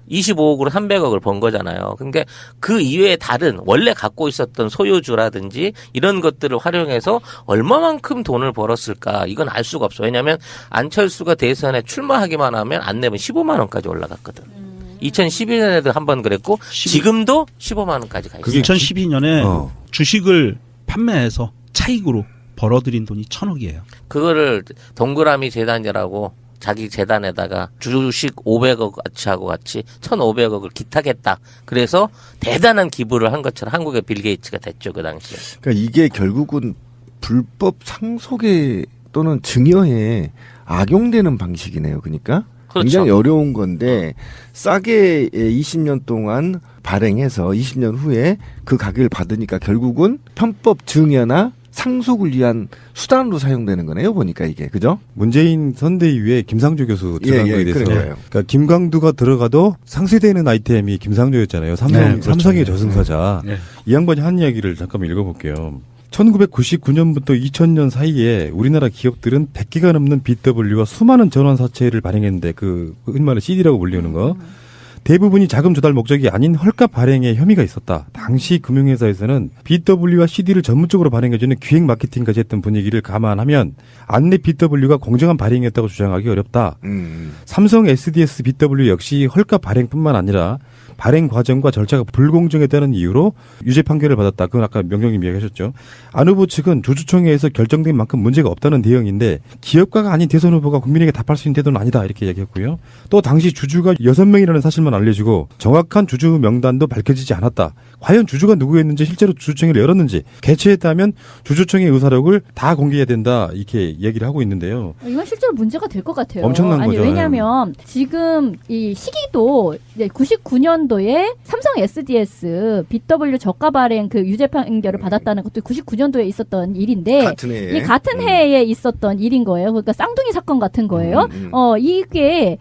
25억으로 300억을 번 거잖아요. 그러니까 그 이외에 다른 원래 갖고 있었던 소유주라든지 이런 것들을 활용해서 얼마만큼 돈을 벌었을까 이건 알 수가 없어. 왜냐하면 안철수가 대선에 출마하기만 하면 안 내면 15만 원까지 올라갔거든. 2012년에도 한 번 그랬고 지금도 15만 원까지 가 있어요. 그게 2012년에 주식을 판매해서 차익으로 벌어들인 돈이 1,000억이에요. 그거를 동그라미 재단이라고 자기 재단에다가 주식 500억 하고 같이 1,500억을 기탁했다. 그래서 대단한 기부를 한 것처럼 한국의 빌 게이츠가 됐죠. 그 당시에. 그러니까 이게 결국은 불법 상속에 또는 증여에 악용되는 방식이네요. 그러니까. 그렇죠. 굉장히 어려운 건데 싸게 20년 동안 발행해서 20년 후에 그 가격을 받으니까 결국은 편법 증여나 상속을 위한 수단으로 사용되는 거네요. 보니까 이게 그죠? 문재인 선대위에 김상조 교수 들어간 거에 대해서 그러니까 김광두가 들어가도 상쇄되는 아이템이 김상조였잖아요. 삼성의 저승사자. 이 양반이 한 이야기를 잠깐 읽어볼게요. 1999년부터 2000년 사이에 우리나라 기업들은 100개가 넘는 BW와 수많은 전환 사채를 발행했는데 그 흔히 말하는 CD라고 불리는 거 대부분이 자금 조달 목적이 아닌 헐값 발행에 혐의가 있었다. 당시 금융회사에서는 BW와 CD를 전문적으로 발행해주는 기획 마케팅까지 했던 분위기를 감안하면 안내 BW가 공정한 발행이었다고 주장하기 어렵다. 삼성 SDS BW 역시 헐값 발행뿐만 아니라 발행 과정과 절차가 불공정했다는 이유로 유죄 판결을 받았다. 그건 아까 명령님 이야기하셨죠. 안 후보 측은 조주총회에서 결정된 만큼 문제가 없다는 대응인데 기업가가 아닌 대선 후보가 국민에게 답할 수 있는 태도는 아니다 이렇게 이야기했고요. 또 당시 주주가 6명이라는 사실만 알려지고 정확한 주주 명단도 밝혀지지 않았다. 과연 주주가 누구였는지 실제로 주주총회를 열었는지 개최했다면 주주총회 의사록을 다 공개해야 된다 이렇게 얘기를 하고 있는데요. 이건 실제로 문제가 될 것 같아요. 엄청난 거죠. 왜냐하면 지금 이 시기도 99년도에 삼성 SDS BW 저가 발행 그 유죄 판결을 받았다는 것도 99년도에 있었던 일인데 같은 해에. 이 같은 해에 있었던 일인 거예요. 그러니까 쌍둥이 사건 같은 거예요. 이게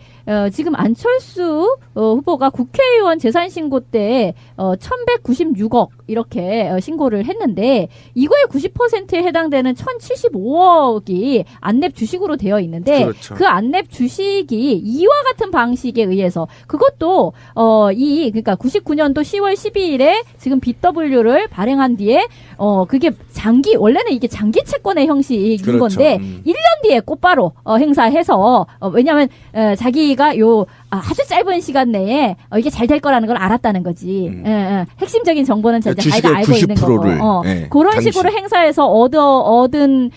지금 안철수 후보가 국회의원 재산 신고 때 1,196억 이렇게 신고를 했는데 이거의 90%에 해당되는 1,075억이 안랩 주식으로 되어 있는데 그렇죠. 그 안랩 주식이 이와 같은 방식에 의해서 그것도 그러니까 99년도 10월 12일에 지금 BW를 발행한 뒤에 그게 원래는 이게 장기 채권의 형식인 그렇죠. 건데 1년 뒤에 곧바로 행사해서 왜냐하면 자기가 아주 짧은 시간 내에 이게 잘 될 거라는 걸 알았다는 거지. 핵심적인 정보는 자기가 주식의 알고 있는 90%를, 거고. 예, 그런 당시. 식으로 행사해서 얻은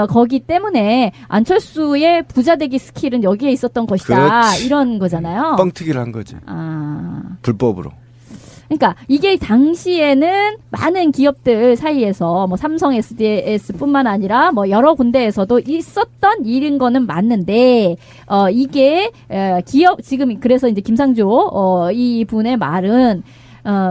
거기 때문에 안철수의 부자 되기 스킬은 여기에 있었던 것이다. 그렇지. 이런 거잖아요. 뻥튀기를 한 거지. 불법으로. 그러니까 이게 당시에는 많은 기업들 사이에서 뭐 삼성 SDS뿐만 아니라 뭐 여러 군데에서도 있었던 일인 거는 맞는데 이게 기업 지금 그래서 이제 김상조 이분의 말은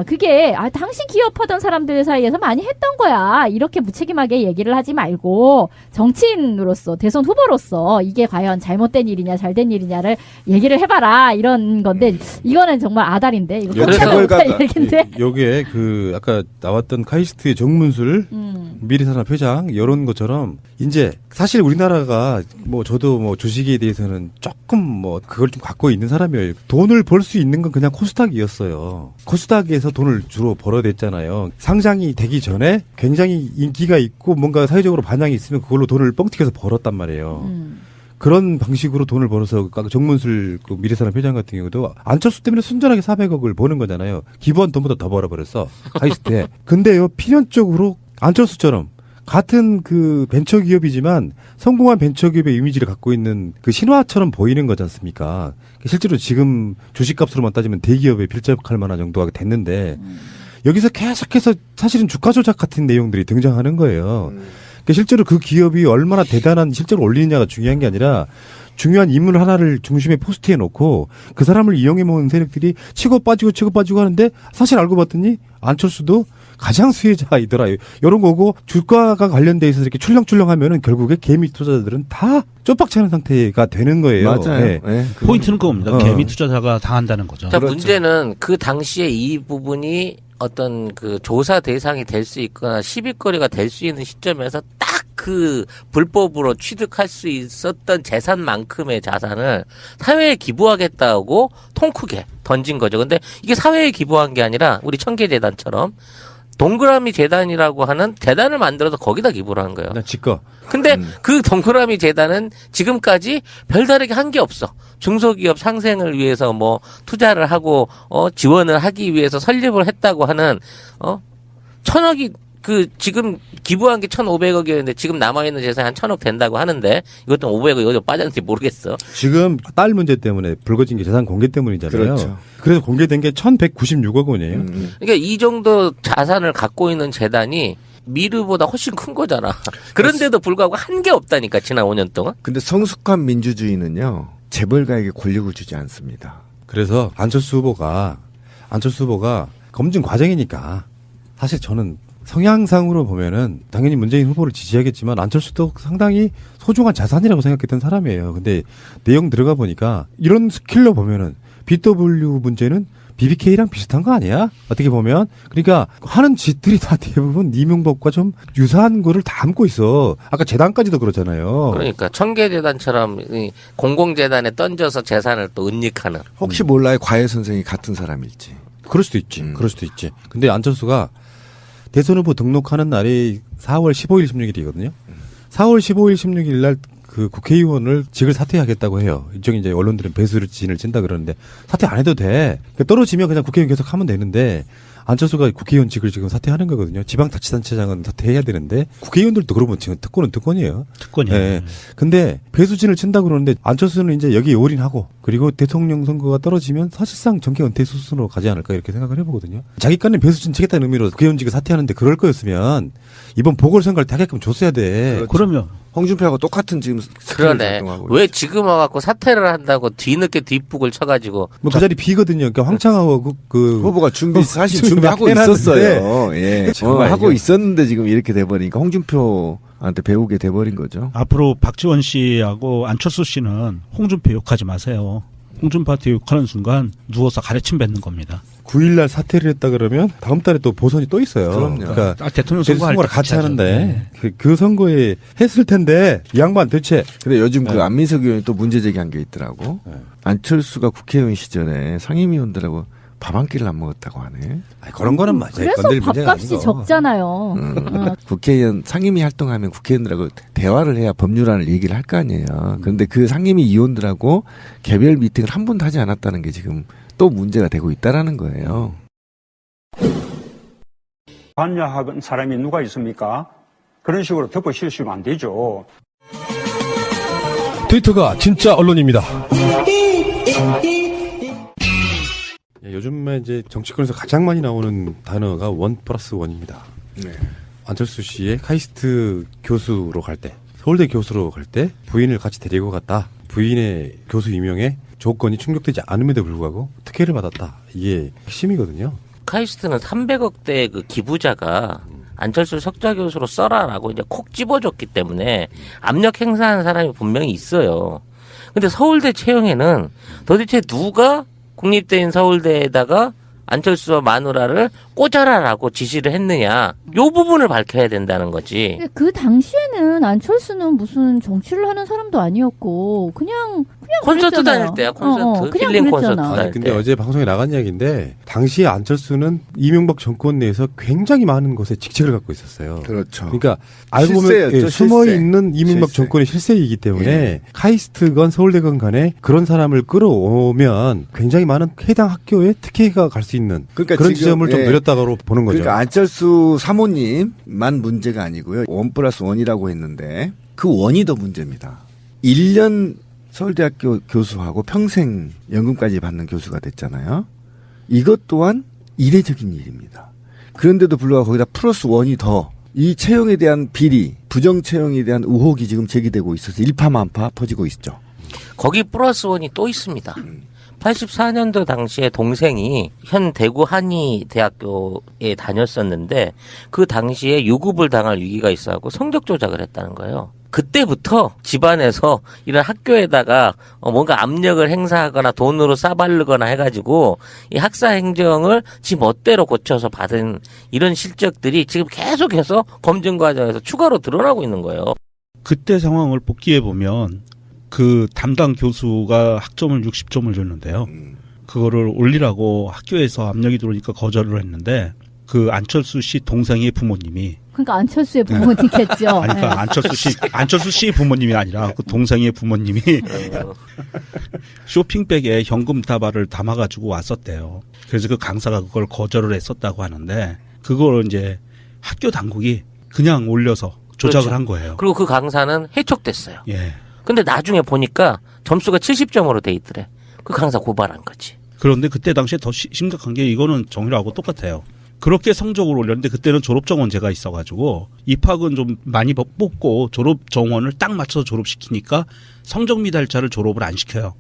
그게 당시 기업하던 사람들 사이에서 많이 했던 거야. 이렇게 무책임하게 얘기를 하지 말고 정치인으로서 대선 후보로서 이게 과연 잘못된 일이냐 잘된 일이냐를 얘기를 해봐라 이런 건데 이거는 정말 아다리인데 이거 재벌가가 얘긴데. 요게 아까 나왔던 카이스트의 정문술 미래산업 회장 이런 것처럼 이제 사실 우리나라가 저도 주식에 대해서는 조금 그걸 좀 갖고 있는 사람이에요. 돈을 벌 수 있는 건 그냥 코스닥이었어요. 코스닥에서 돈을 주로 벌어댔잖아요. 상장이 되기 전에 굉장히 인기가 있고 뭔가 사회적으로 반향이 있으면 그걸로 돈을 뻥튀겨서 벌었단 말이에요. 그런 방식으로 돈을 벌어서 정문술 미래산업 회장 같은 경우도 안철수 때문에 순전하게 400억을 버는 거잖아요. 기부한 돈보다 더 벌어버렸어. 카이스트에. 근데요, 필연적으로 안철수처럼 같은 벤처기업이지만 성공한 벤처기업의 이미지를 갖고 있는 신화처럼 보이는 거지 않습니까? 실제로 지금 주식값으로만 따지면 대기업에 빌접할 만한 정도가 됐는데 여기서 계속해서 사실은 주가 조작 같은 내용들이 등장하는 거예요. 실제로 그 기업이 얼마나 대단한 실제로 올리느냐가 중요한 게 아니라 중요한 인물 하나를 중심에 포스트해 놓고 그 사람을 이용해 모은 세력들이 치고 빠지고 하는데 사실 알고 봤더니 안철수도 가장 수혜자이더라. 이런 거고 주가가 관련돼 있어서 이렇게 출렁출렁하면은 결국에 개미 투자자들은 다 쪽박차는 상태가 되는 거예요. 맞아요. 네. 네. 포인트는 그겁니다. 개미 투자자가 당한다는 거죠. 자, 그렇죠. 문제는 그 당시에 이 부분이 어떤 조사 대상이 될 수 있거나 시비거리가 될 수 있는 시점에서 딱 그 불법으로 취득할 수 있었던 재산만큼의 자산을 사회에 기부하겠다고 통 크게 던진 거죠. 근데 이게 사회에 기부한 게 아니라 우리 청계재단처럼 동그라미 재단이라고 하는 재단을 만들어서 거기다 기부를 한 거예요. 지꺼. 근데 그 동그라미 재단은 지금까지 별다르게 한 게 없어. 중소기업 상생을 위해서 투자를 하고 지원을 하기 위해서 설립을 했다고 하는 1,000억이 지금 기부한 게 1,500억이었는데 지금 남아있는 재산이 한 1,000억 된다고 하는데 이것도 500억 어디 빠졌는지 모르겠어. 지금 딸 문제 때문에 불거진 게 재산 공개 때문이잖아요. 그렇죠. 그래서 공개된 게 1,196억 원이에요. 그러니까 이 정도 자산을 갖고 있는 재단이 미르보다 훨씬 큰 거잖아. 그런데도 불구하고 한 게 없다니까 지난 5년 동안. 근데 성숙한 민주주의는요. 재벌가에게 권력을 주지 않습니다. 그래서 안철수 후보가 검증 과정이니까 사실 저는 성향상으로 보면은 당연히 문재인 후보를 지지하겠지만 안철수도 상당히 소중한 자산이라고 생각했던 사람이에요. 근데 내용 들어가 보니까 이런 스킬로 보면은 BW 문제는 BBK랑 비슷한 거 아니야? 어떻게 보면. 그러니까 하는 짓들이 다 대부분 이명박과 좀 유사한 거를 담고 있어. 아까 재단까지도 그렇잖아요. 그러니까 청계재단처럼 공공재단에 던져서 재산을 또 은닉하는. 혹시 몰라요. 과외 선생이 같은 사람일지. 그럴 수도 있지. 그럴 수도 있지. 근데 안철수가 대선 후보 등록하는 날이 4월 15일, 16일이거든요. 4월 15일, 16일 날 그 국회의원을 직을 사퇴하겠다고 해요. 이쪽 이제 언론들은 배수진을 친다 그러는데 사퇴 안 해도 돼. 그러니까 떨어지면 그냥 국회의원 계속 하면 되는데 안철수가 국회의원 직을 지금 사퇴하는 거거든요. 지방자치단체장은 사퇴해야 되는데 국회의원들도 그러면 지금 특권은 특권이에요. 특권이에요. 네. 근데 배수진을 친다고 그러는데 안철수는 이제 여기에 올인하고 그리고 대통령 선거가 떨어지면 사실상 정계 은퇴 수순으로 가지 않을까 이렇게 생각을 해보거든요. 자기간에 배수진 치겠다는 의미로 국회의원직을 사퇴하는데 그럴 거였으면 이번 보궐선거를 다 하게끔 줬어야 돼. 그렇죠. 그러면 홍준표하고 똑같은 지금 그러네. 작동하고 왜 있어요. 지금 와갖고 사퇴를 한다고 뒤늦게 뒷북을 쳐가지고 뭐 그 자리 비거든요. 그러니까 황창하고 그 후보가 사실 준비 준비하고 막 있었어요. 예. 정말 하고 이게- 있었는데 지금 이렇게 돼버리니까 홍준표한테 배우게 돼버린 거죠. 앞으로 박지원 씨하고 안철수 씨는 홍준표 욕하지 마세요. 홍준표한테 욕하는 순간 누워서 가래침 뱉는 겁니다. 9일날 사퇴를 했다 그러면 다음 달에 또 보선이 또 있어요. 그럼요. 그러니까 대통령 선거할 선거를 때 같이 하죠. 하는데 그 선거에 했을 텐데 이 양반 대체 근데 요즘 그 안민석 의원이 또 문제 제기한 게 있더라고. 네. 안철수가 국회의원 시절에 상임위원들하고 밥 한 끼를 안 먹었다고 하네. 아니, 그런 거는 맞아요. 그래서 건들 문제가 밥값이 아니고. 적잖아요. 어. 국회의원 상임위 활동하면 국회의원들하고 대화를 해야 법률안을 얘기를 할 거 아니에요. 그런데 그 상임위 의원들하고 개별 미팅을 한 번도 하지 않았다는 게 지금 또 문제가 되고 있다라는 거예요. 반야하는 사람이 누가 있습니까? 그런 식으로 덮어 씌우시면 안 되죠. 트위터가 진짜 언론입니다. 예, 요즘에 이제 정치권에서 가장 많이 나오는 단어가 1+1입니다. 네. 안철수 씨의 카이스트 교수로 갈 때, 서울대 교수로 갈 때 부인을 같이 데리고 갔다. 부인의 교수 임용에 조건이 충족되지 않음에도 불구하고 특혜를 받았다. 이게 핵심이거든요. 카이스트는 300억대 그 기부자가 안철수 석좌 교수로 써라라고 이제 콕 집어줬기 때문에 압력 행사하는 사람이 분명히 있어요. 근데 서울대 채용에는 도대체 누가 국립대인 서울대에다가 안철수와 마누라를 꽂아라라고 지시를 했느냐, 요 부분을 밝혀야 된다는 거지. 근데 그 당시에는 안철수는 무슨 정치를 하는 사람도 아니었고 그냥 콘서트 그랬잖아요. 다닐 때야, 콘서트. 그냥 힐링 그랬잖아. 콘서트. 아니, 근데 어제 방송에 나간 이야기인데 당시에 안철수는 이명박 정권 내에서 굉장히 많은 곳에 직책을 갖고 있었어요. 그렇죠. 그러니까 알고 보면 실세였죠, 숨어 실세. 있는 이명박 실세. 정권의 실세이기 때문에 예. 카이스트건 서울대건 간에 그런 사람을 끌어오면 굉장히 많은 해당 학교에 특혜가 갈 수 있는 그러니까 그런 지금, 지점을 좀 예. 노렸다고 보는 거죠. 그러니까 안철수 사모님만 문제가 아니고요. 1+1이라고 했는데 그 원이 더 문제입니다. 1년 서울대학교 교수하고 평생 연금까지 받는 교수가 됐잖아요. 이것 또한 이례적인 일입니다. 그런데도 불구하고 거기다 플러스 원이 더 이 채용에 대한 비리, 부정 채용에 대한 의혹이 지금 제기되고 있어서 일파만파 퍼지고 있죠. 거기 플러스 원이 또 있습니다. 84년도 당시에 동생이 현 대구 한의대학교에 다녔었는데 그 당시에 유급을 당할 위기가 있어갖고 성적 조작을 했다는 거예요. 그때부터 집안에서 이런 학교에다가 뭔가 압력을 행사하거나 돈으로 싸바르거나 해가지고 이 학사 행정을 지 멋대로 고쳐서 받은 이런 실적들이 지금 계속해서 검증 과정에서 추가로 드러나고 있는 거예요. 그때 상황을 복기해 보면 그 담당 교수가 학점을 60점을 줬는데요. 그거를 올리라고 학교에서 압력이 들어오니까 거절을 했는데 그 안철수 씨 동생의 부모님이 그러니까 안철수의 부모님겠죠. 아니, 그러니까 안철수 씨 부모님이 아니라 그 동생의 부모님이 쇼핑백에 현금 다발을 담아가지고 왔었대요. 그래서 그 강사가 그걸 거절을 했었다고 하는데 그걸 이제 학교 당국이 그냥 올려서 조작을 그렇죠. 한 거예요. 그리고 그 강사는 해촉됐어요. 예. 근데 나중에 보니까 점수가 70점으로 돼 있더래. 그 강사 고발한 거지. 그런데 그때 당시에 더 심각한 게 이거는 정의라고 똑같아요. 그렇게 성적을 올렸는데 그때는 졸업 정원제가 있어가지고 입학은 좀 많이 뽑고 졸업 정원을 딱 맞춰서 졸업시키니까 성적 미달자를 졸업을 안 시켜요.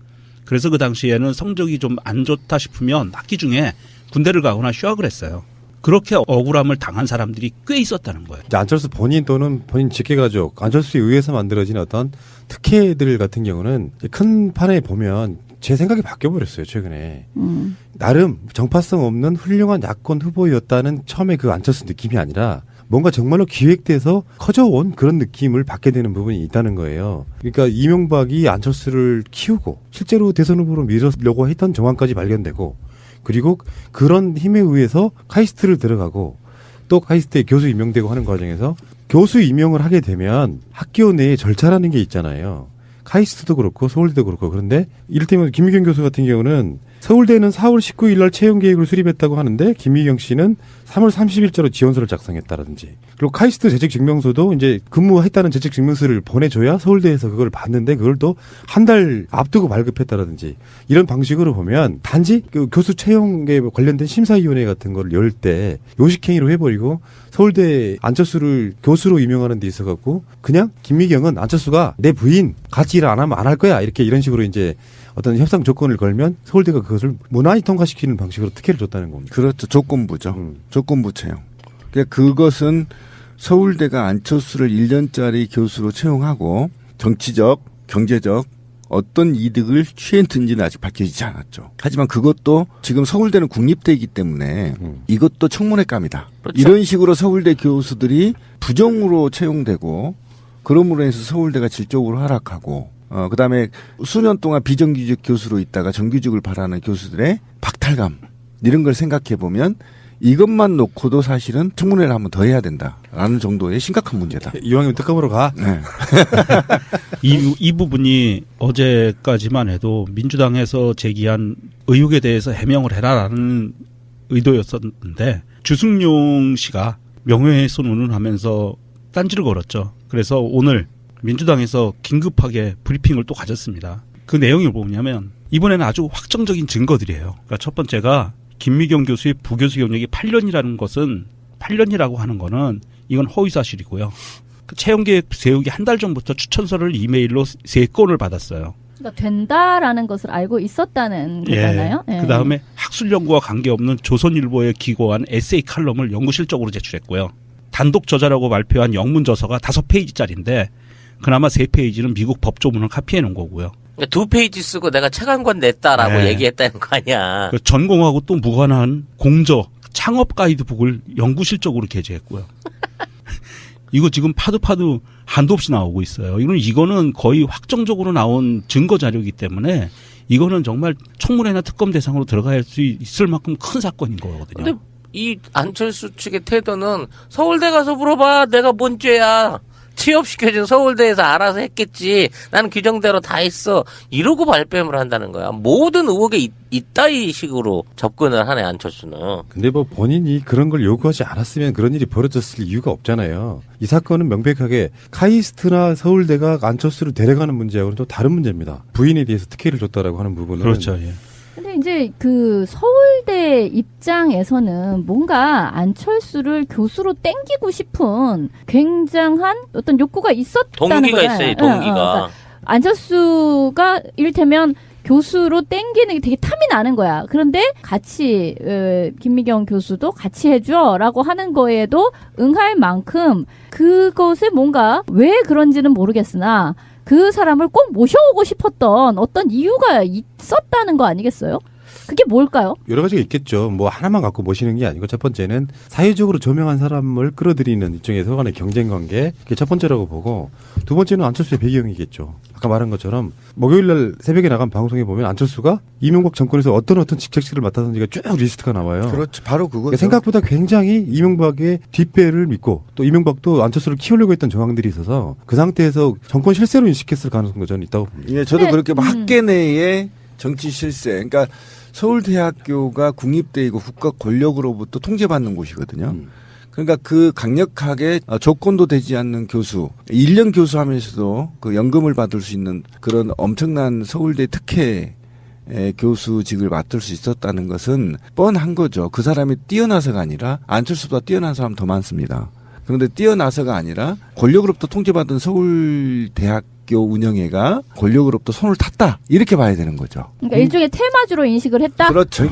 그래서 그 당시에는 성적이 좀 안 좋다 싶으면 학기 중에 군대를 가거나 휴학을 했어요. 그렇게 억울함을 당한 사람들이 꽤 있었다는 거예요. 안철수 본인 또는 본인 직계가족, 안철수에 의해서 만들어진 어떤 특혜들 같은 경우는 큰 판에 보면 제 생각이 바뀌어버렸어요, 최근에. 나름 정파성 없는 훌륭한 야권 후보였다는 처음에 그 안철수 느낌이 아니라 뭔가 정말로 기획돼서 커져온 그런 느낌을 받게 되는 부분이 있다는 거예요. 그러니까 이명박이 안철수를 키우고 실제로 대선 후보로 밀으려고 했던 정황까지 발견되고 그리고 그런 힘에 의해서 카이스트를 들어가고 또 카이스트에 교수 임명되고 하는 과정에서 교수 임용을 하게 되면 학교 내에 절차라는 게 있잖아요. 카이스트도 그렇고 서울대도 그렇고. 그런데 이를테면 김미경 교수 같은 경우는 서울대는 4월 19일 날 채용 계획을 수립했다고 하는데 김미경 씨는 3월 30일자로 지원서를 작성했다든지. 그리고 카이스트 재직 증명서도 이제 근무했다는 재직 증명서를 보내줘야 서울대에서 그걸 봤는데 그걸 또 한 달 앞두고 발급했다라든지 이런 방식으로 보면 단지 그 교수 채용에 관련된 심사위원회 같은 걸 열 때 요식행위로 해버리고 서울대 안철수를 교수로 임용하는 데 있어갖고 그냥 김미경은 안철수가 내 부인 같이 일 안 하면 안 할 거야 이런 식으로 이제 어떤 협상 조건을 걸면 서울대가 그것을 무난히 통과시키는 방식으로 특혜를 줬다는 겁니다. 그렇죠. 조건부죠. 조건부 채용. 그러니까 그것은 서울대가 안철수를 1년짜리 교수로 채용하고 정치적, 경제적 어떤 이득을 취했는지는 아직 밝혀지지 않았죠. 하지만 그것도 지금 서울대는 국립대이기 때문에 이것도 청문회감이다. 그렇죠. 이런 식으로 서울대 교수들이 부정으로 채용되고 그러므로 해서 서울대가 질적으로 하락하고 그다음에 수년 동안 비정규직 교수로 있다가 정규직을 바라는 교수들의 박탈감 이런 걸 생각해 보면 이것만 놓고도 사실은 청문회를 한번 더 해야 된다라는 정도의 심각한 문제다. 이왕이면 특검으로 가. 네. 이 부분이 어제까지만 해도 민주당에서 제기한 의혹에 대해서 해명을 해라라는 의도였었는데 주승용 씨가 명예훼손을 하면서 딴지를 걸었죠. 그래서 오늘 민주당에서 긴급하게 브리핑을 또 가졌습니다. 그 내용이 뭐냐면 이번에는 아주 확정적인 증거들이에요. 그러니까 첫 번째가 김미경 교수의 부교수 경력이 8년이라는 것은 8년이라고 하는 거는 이건 허위사실이고요. 그 채용계획 세우기 한 달 전부터 추천서를 이메일로 3건을 받았어요. 그러니까 된다라는 것을 알고 있었다는 거잖아요. 예. 그다음에 학술연구와 관계없는 조선일보에 기고한 에세이 칼럼을 연구실적으로 제출했고요. 단독 저자라고 발표한 영문 저서가 5페이지짜리인데 그나마 3페이지는 미국 법조문을 카피해 놓은 거고요. 그러니까 2페이지 쓰고 내가 책 한 권 냈다라고 얘기했다는 거 아니야. 전공하고 또 무관한 공저 창업 가이드북을 연구실적으로 게재했고요. 이거 지금 파도 한도 없이 나오고 있어요. 이거는 거의 확정적으로 나온 증거 자료이기 때문에 이거는 정말 청문회나 특검 대상으로 들어갈 수 있을 만큼 큰 사건인 거거든요. 근데 이 안철수 측의 태도는 서울대 가서 물어봐. 내가 뭔 죄야. 취업시켜준 서울대에서 알아서 했겠지. 나는 규정대로 다 했어. 이러고 발뺌을 한다는 거야. 모든 의혹에 이따위 식으로 접근을 하네, 안철수는. 근데 뭐 본인이 그런 걸 요구하지 않았으면 그런 일이 벌어졌을 이유가 없잖아요. 이 사건은 명백하게 카이스트나 서울대가 안철수를 데려가는 문제하고는 좀 다른 문제입니다. 부인에 대해서 특혜를 줬다라고 하는 부분은. 그렇죠. 예. 근데 이제 그 서울대 입장에서는 뭔가 안철수를 교수로 땡기고 싶은 굉장한 어떤 욕구가 있었다는 동기가 거잖아요. 있어요, 동기가. 그러니까 안철수가 이를테면 교수로 땡기는 게 되게 탐이 나는 거야. 그런데 같이 김미경 교수도 같이 해줘라고 하는 거에도 응할 만큼 그것에 뭔가 왜 그런지는 모르겠으나 그 사람을 꼭 모셔오고 싶었던 어떤 이유가 있었다는 거 아니겠어요? 그게 뭘까요? 여러 가지가 있겠죠. 뭐 하나만 갖고 모시는 게 아니고 첫 번째는 사회적으로 저명한 사람을 끌어들이는 일종의 간의 경쟁 관계. 그게 첫 번째라고 보고 두 번째는 안철수의 배경이겠죠. 아까 말한 것처럼 목요일 날 새벽에 나간 방송에 보면 안철수가 이명박 정권에서 어떤 직책들을 맡았는지가 쭉 리스트가 나와요. 그렇죠. 바로 그거죠. 그러니까 생각보다 굉장히 이명박의 뒷배를 믿고 또 이명박도 안철수를 키우려고 했던 정황들이 있어서 그 상태에서 정권 실세로 인식했을 가능성도 저는 있다고 봅니다. 예, 저도 그렇게 학계 내에 정치 실세. 그러니까 서울대학교가 국립대이고 국가 권력으로부터 통제받는 곳이거든요. 그러니까 그 강력하게 조건도 되지 않는 교수, 1년 교수하면서도 그 연금을 받을 수 있는 그런 엄청난 서울대 특혜 교수직을 맡을 수 있었다는 것은 뻔한 거죠. 그 사람이 뛰어나서가 아니라 안철수보다 뛰어난 사람 더 많습니다. 그런데 뛰어나서가 아니라 권력으로부터 통제받은 서울대학교 운영회가 권력으로부터 손을 탔다. 이렇게 봐야 되는 거죠. 그러니까 일종의 테마주로 인식을 했다. 그렇죠.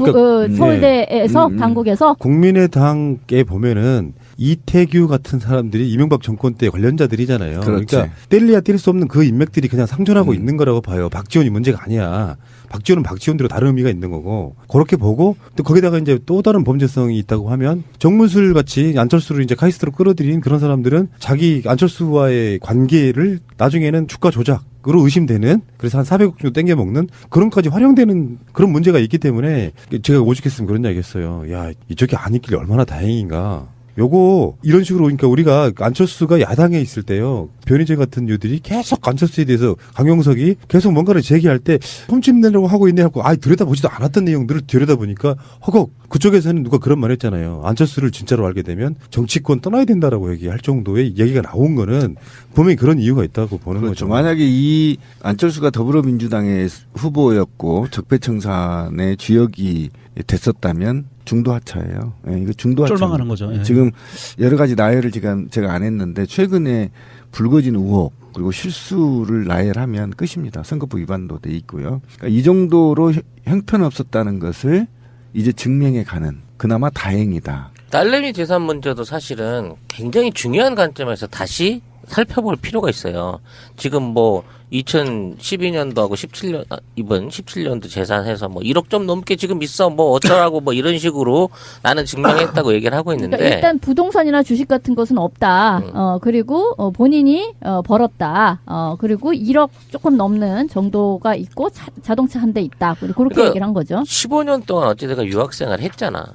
서울대에서 당국에서 국민의당에 보면은 이태규 같은 사람들이 이명박 정권 때 관련자들이잖아요. 그렇지. 그러니까 뗄래야 뗄 수 없는 그 인맥들이 그냥 상존하고 있는 거라고 봐요. 박지원이 문제가 아니야. 박지원은 박지원대로 다른 의미가 있는 거고 그렇게 보고 또 거기다가 이제 또 다른 범죄성이 있다고 하면 정문술 같이 안철수를 이제 카이스트로 끌어들인 그런 사람들은 자기 안철수와의 관계를 나중에는 주가 조작으로 의심되는 그래서 한 400억 정도 땡겨 먹는 그런까지 활용되는 그런 문제가 있기 때문에 제가 오죽했으면 그런 이야기 했어요. 야, 이쪽이 안 있길래 얼마나 다행인가. 요거 이런 식으로 그러니까 우리가 안철수가 야당에 있을 때요. 변희재 같은 유들이 계속 안철수에 대해서 강용석이 계속 뭔가를 제기할 때 홈집 내려고 하고 있네 하고 들여다보지도 않았던 내용들을 들여다보니까 허걱 그쪽에서는 누가 그런 말 했잖아요. 안철수를 진짜로 알게 되면 정치권 떠나야 된다라고 얘기할 정도의 얘기가 나온 거는 분명히 그런 이유가 있다고 보는 그렇죠. 거죠. 만약에 이 안철수가 더불어민주당의 후보였고 적폐청산의 주역이 됐었다면 중도 하차예요. 예, 이거 중도 하차. 쫄망하는 거죠. 예. 지금 여러 가지 나열을 지금 제가 안 했는데 최근에 불거진 의혹 그리고 실수를 나열하면 끝입니다. 선거법 위반도 돼 있고요. 그러니까 이 정도로 형편없었다는 것을 이제 증명해 가는 그나마 다행이다. 딸내미 재산 문제도 사실은 굉장히 중요한 관점에서 다시 살펴볼 필요가 있어요. 지금 뭐 2012년도하고 17년 이번 17년도 재산해서 뭐 1억 좀 넘게 지금 있어 뭐 어쩌라고 뭐 이런 식으로 나는 증명했다고 얘기를 하고 있는데 그러니까 일단 부동산이나 주식 같은 것은 없다. 그리고 본인이 벌었다. 그리고 1억 조금 넘는 정도가 있고 자동차 한 대 있다. 그렇게 그러니까 얘기를 한 거죠. 15년 동안 어찌됐건 유학생활을 했잖아.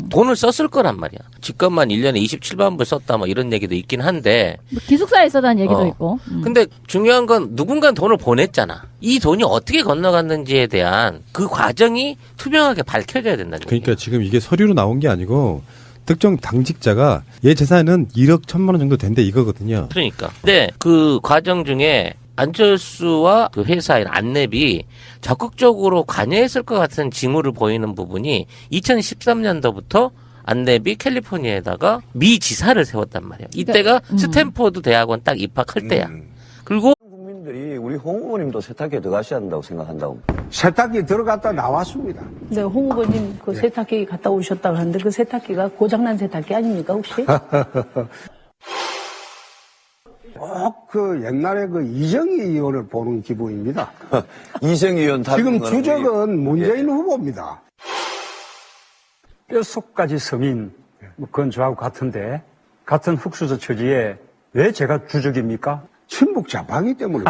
돈을 썼을 거란 말이야. 집값만 1년에 27만 불 썼다 뭐 이런 얘기도 있긴 한데 뭐 기숙사에 있었다는 얘기도 있고. 근데 중요한 건 누군가 돈을 보냈잖아. 이 돈이 어떻게 건너갔는지에 대한 그 과정이 투명하게 밝혀져야 된다는 거예요. 그러니까 지금 이게 서류로 나온 게 아니고 특정 당직자가 얘 재산은 1억 1,000만 원 정도 된대 이거거든요. 그러니까. 근데 그 과정 중에 안철수와 그 회사인 안랩이 적극적으로 관여했을 것 같은 징후를 보이는 부분이 2013년도부터 안랩이 캘리포니아에다가 미 지사를 세웠단 말이에요. 이때가 스탠포드 대학원 딱 입학할 때야. 그리고 국민들이 우리 홍 후보님도 세탁기에 들어가셔야 한다고 생각한다고. 세탁기 들어갔다 나왔습니다. 네, 홍 후보님 그 세탁기 갔다 오셨다고 하는데 그 세탁기가 고장난 세탁기 아닙니까 혹시? 꼭 그 옛날에 그 이정희 의원을 보는 기분입니다. 이정희 의원 지금 주적은 문재인 후보입니다. 뼛속까지 서민 그건 저하고 같은데 같은 흙수저 처지에 왜 제가 주적입니까? 친북 좌파기 때문에.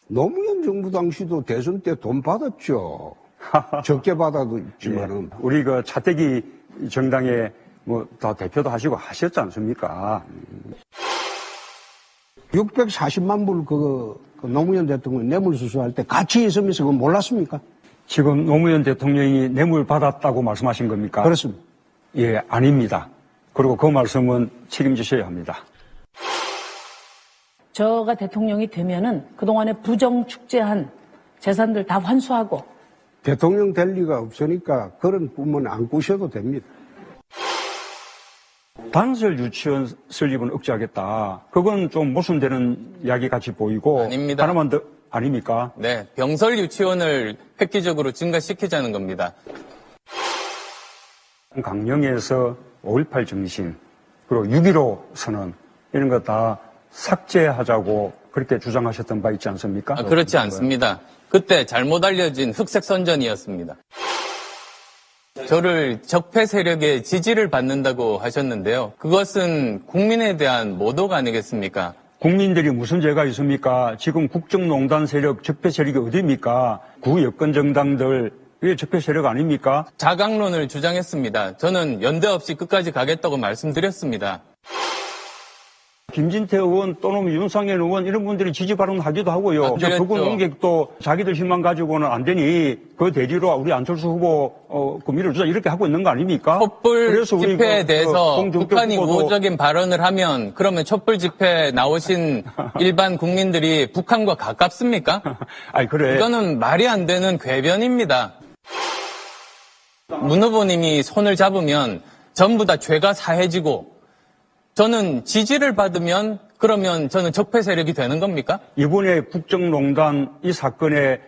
노무현 정부 당시도 대선 때 돈 받았죠. 적게 받아도 있지만은. 예, 우리 그 차태기 정당에 뭐 다 대표도 하시고 하셨지 않습니까? 640만 불 그 노무현 대통령 뇌물 수수할 때 같이 있으면서 그거 몰랐습니까? 지금 노무현 대통령이 뇌물 받았다고 말씀하신 겁니까? 그렇습니다. 예, 아닙니다. 그리고 그 말씀은 책임지셔야 합니다. 저가 대통령이 되면은 그동안에 부정 축제한 재산들 다 환수하고 대통령 될 리가 없으니까 그런 꿈은 안 꾸셔도 됩니다. 단설 유치원 설립은 억제하겠다. 그건 좀 모순되는 이야기 같이 보이고. 아닙니다. 하나만 더, 아닙니까? 네, 병설 유치원을 획기적으로 증가시키자는 겁니다. 강령에서 5.18 정신, 그리고 6.15 선언, 이런 거 다 삭제하자고 그렇게 주장하셨던 바 있지 않습니까? 그렇지 않습니다. 그때 잘못 알려진 흑색 선전이었습니다. 저를 적폐 세력의 지지를 받는다고 하셨는데요. 그것은 국민에 대한 모독 아니겠습니까? 국민들이 무슨 죄가 있습니까? 지금 국정농단 세력, 적폐 세력이 어디입니까? 구여권 정당들, 이게 적폐 세력 아닙니까? 자강론을 주장했습니다. 저는 연대 없이 끝까지 가겠다고 말씀드렸습니다. 김진태 의원 또는 윤상현 의원 이런 분들이 지지 발언하기도 하고요. 그분 농객도 자기들 힘만 가지고는 안 되니 그 대리로 우리 안철수 후보 그 밀어주자 이렇게 하고 있는 거 아닙니까? 촛불 집회에 대해서 북한이 우호적인 발언을 하면 그러면 촛불 집회 나오신 일반 국민들이 북한과 가깝습니까? 아니 그래. 이거는 말이 안 되는 궤변입니다. 문 후보님이 손을 잡으면 전부 다 죄가 사해지고 저는 지지를 받으면 그러면 저는 적폐 세력이 되는 겁니까? 이번에 국정농단 이 사건에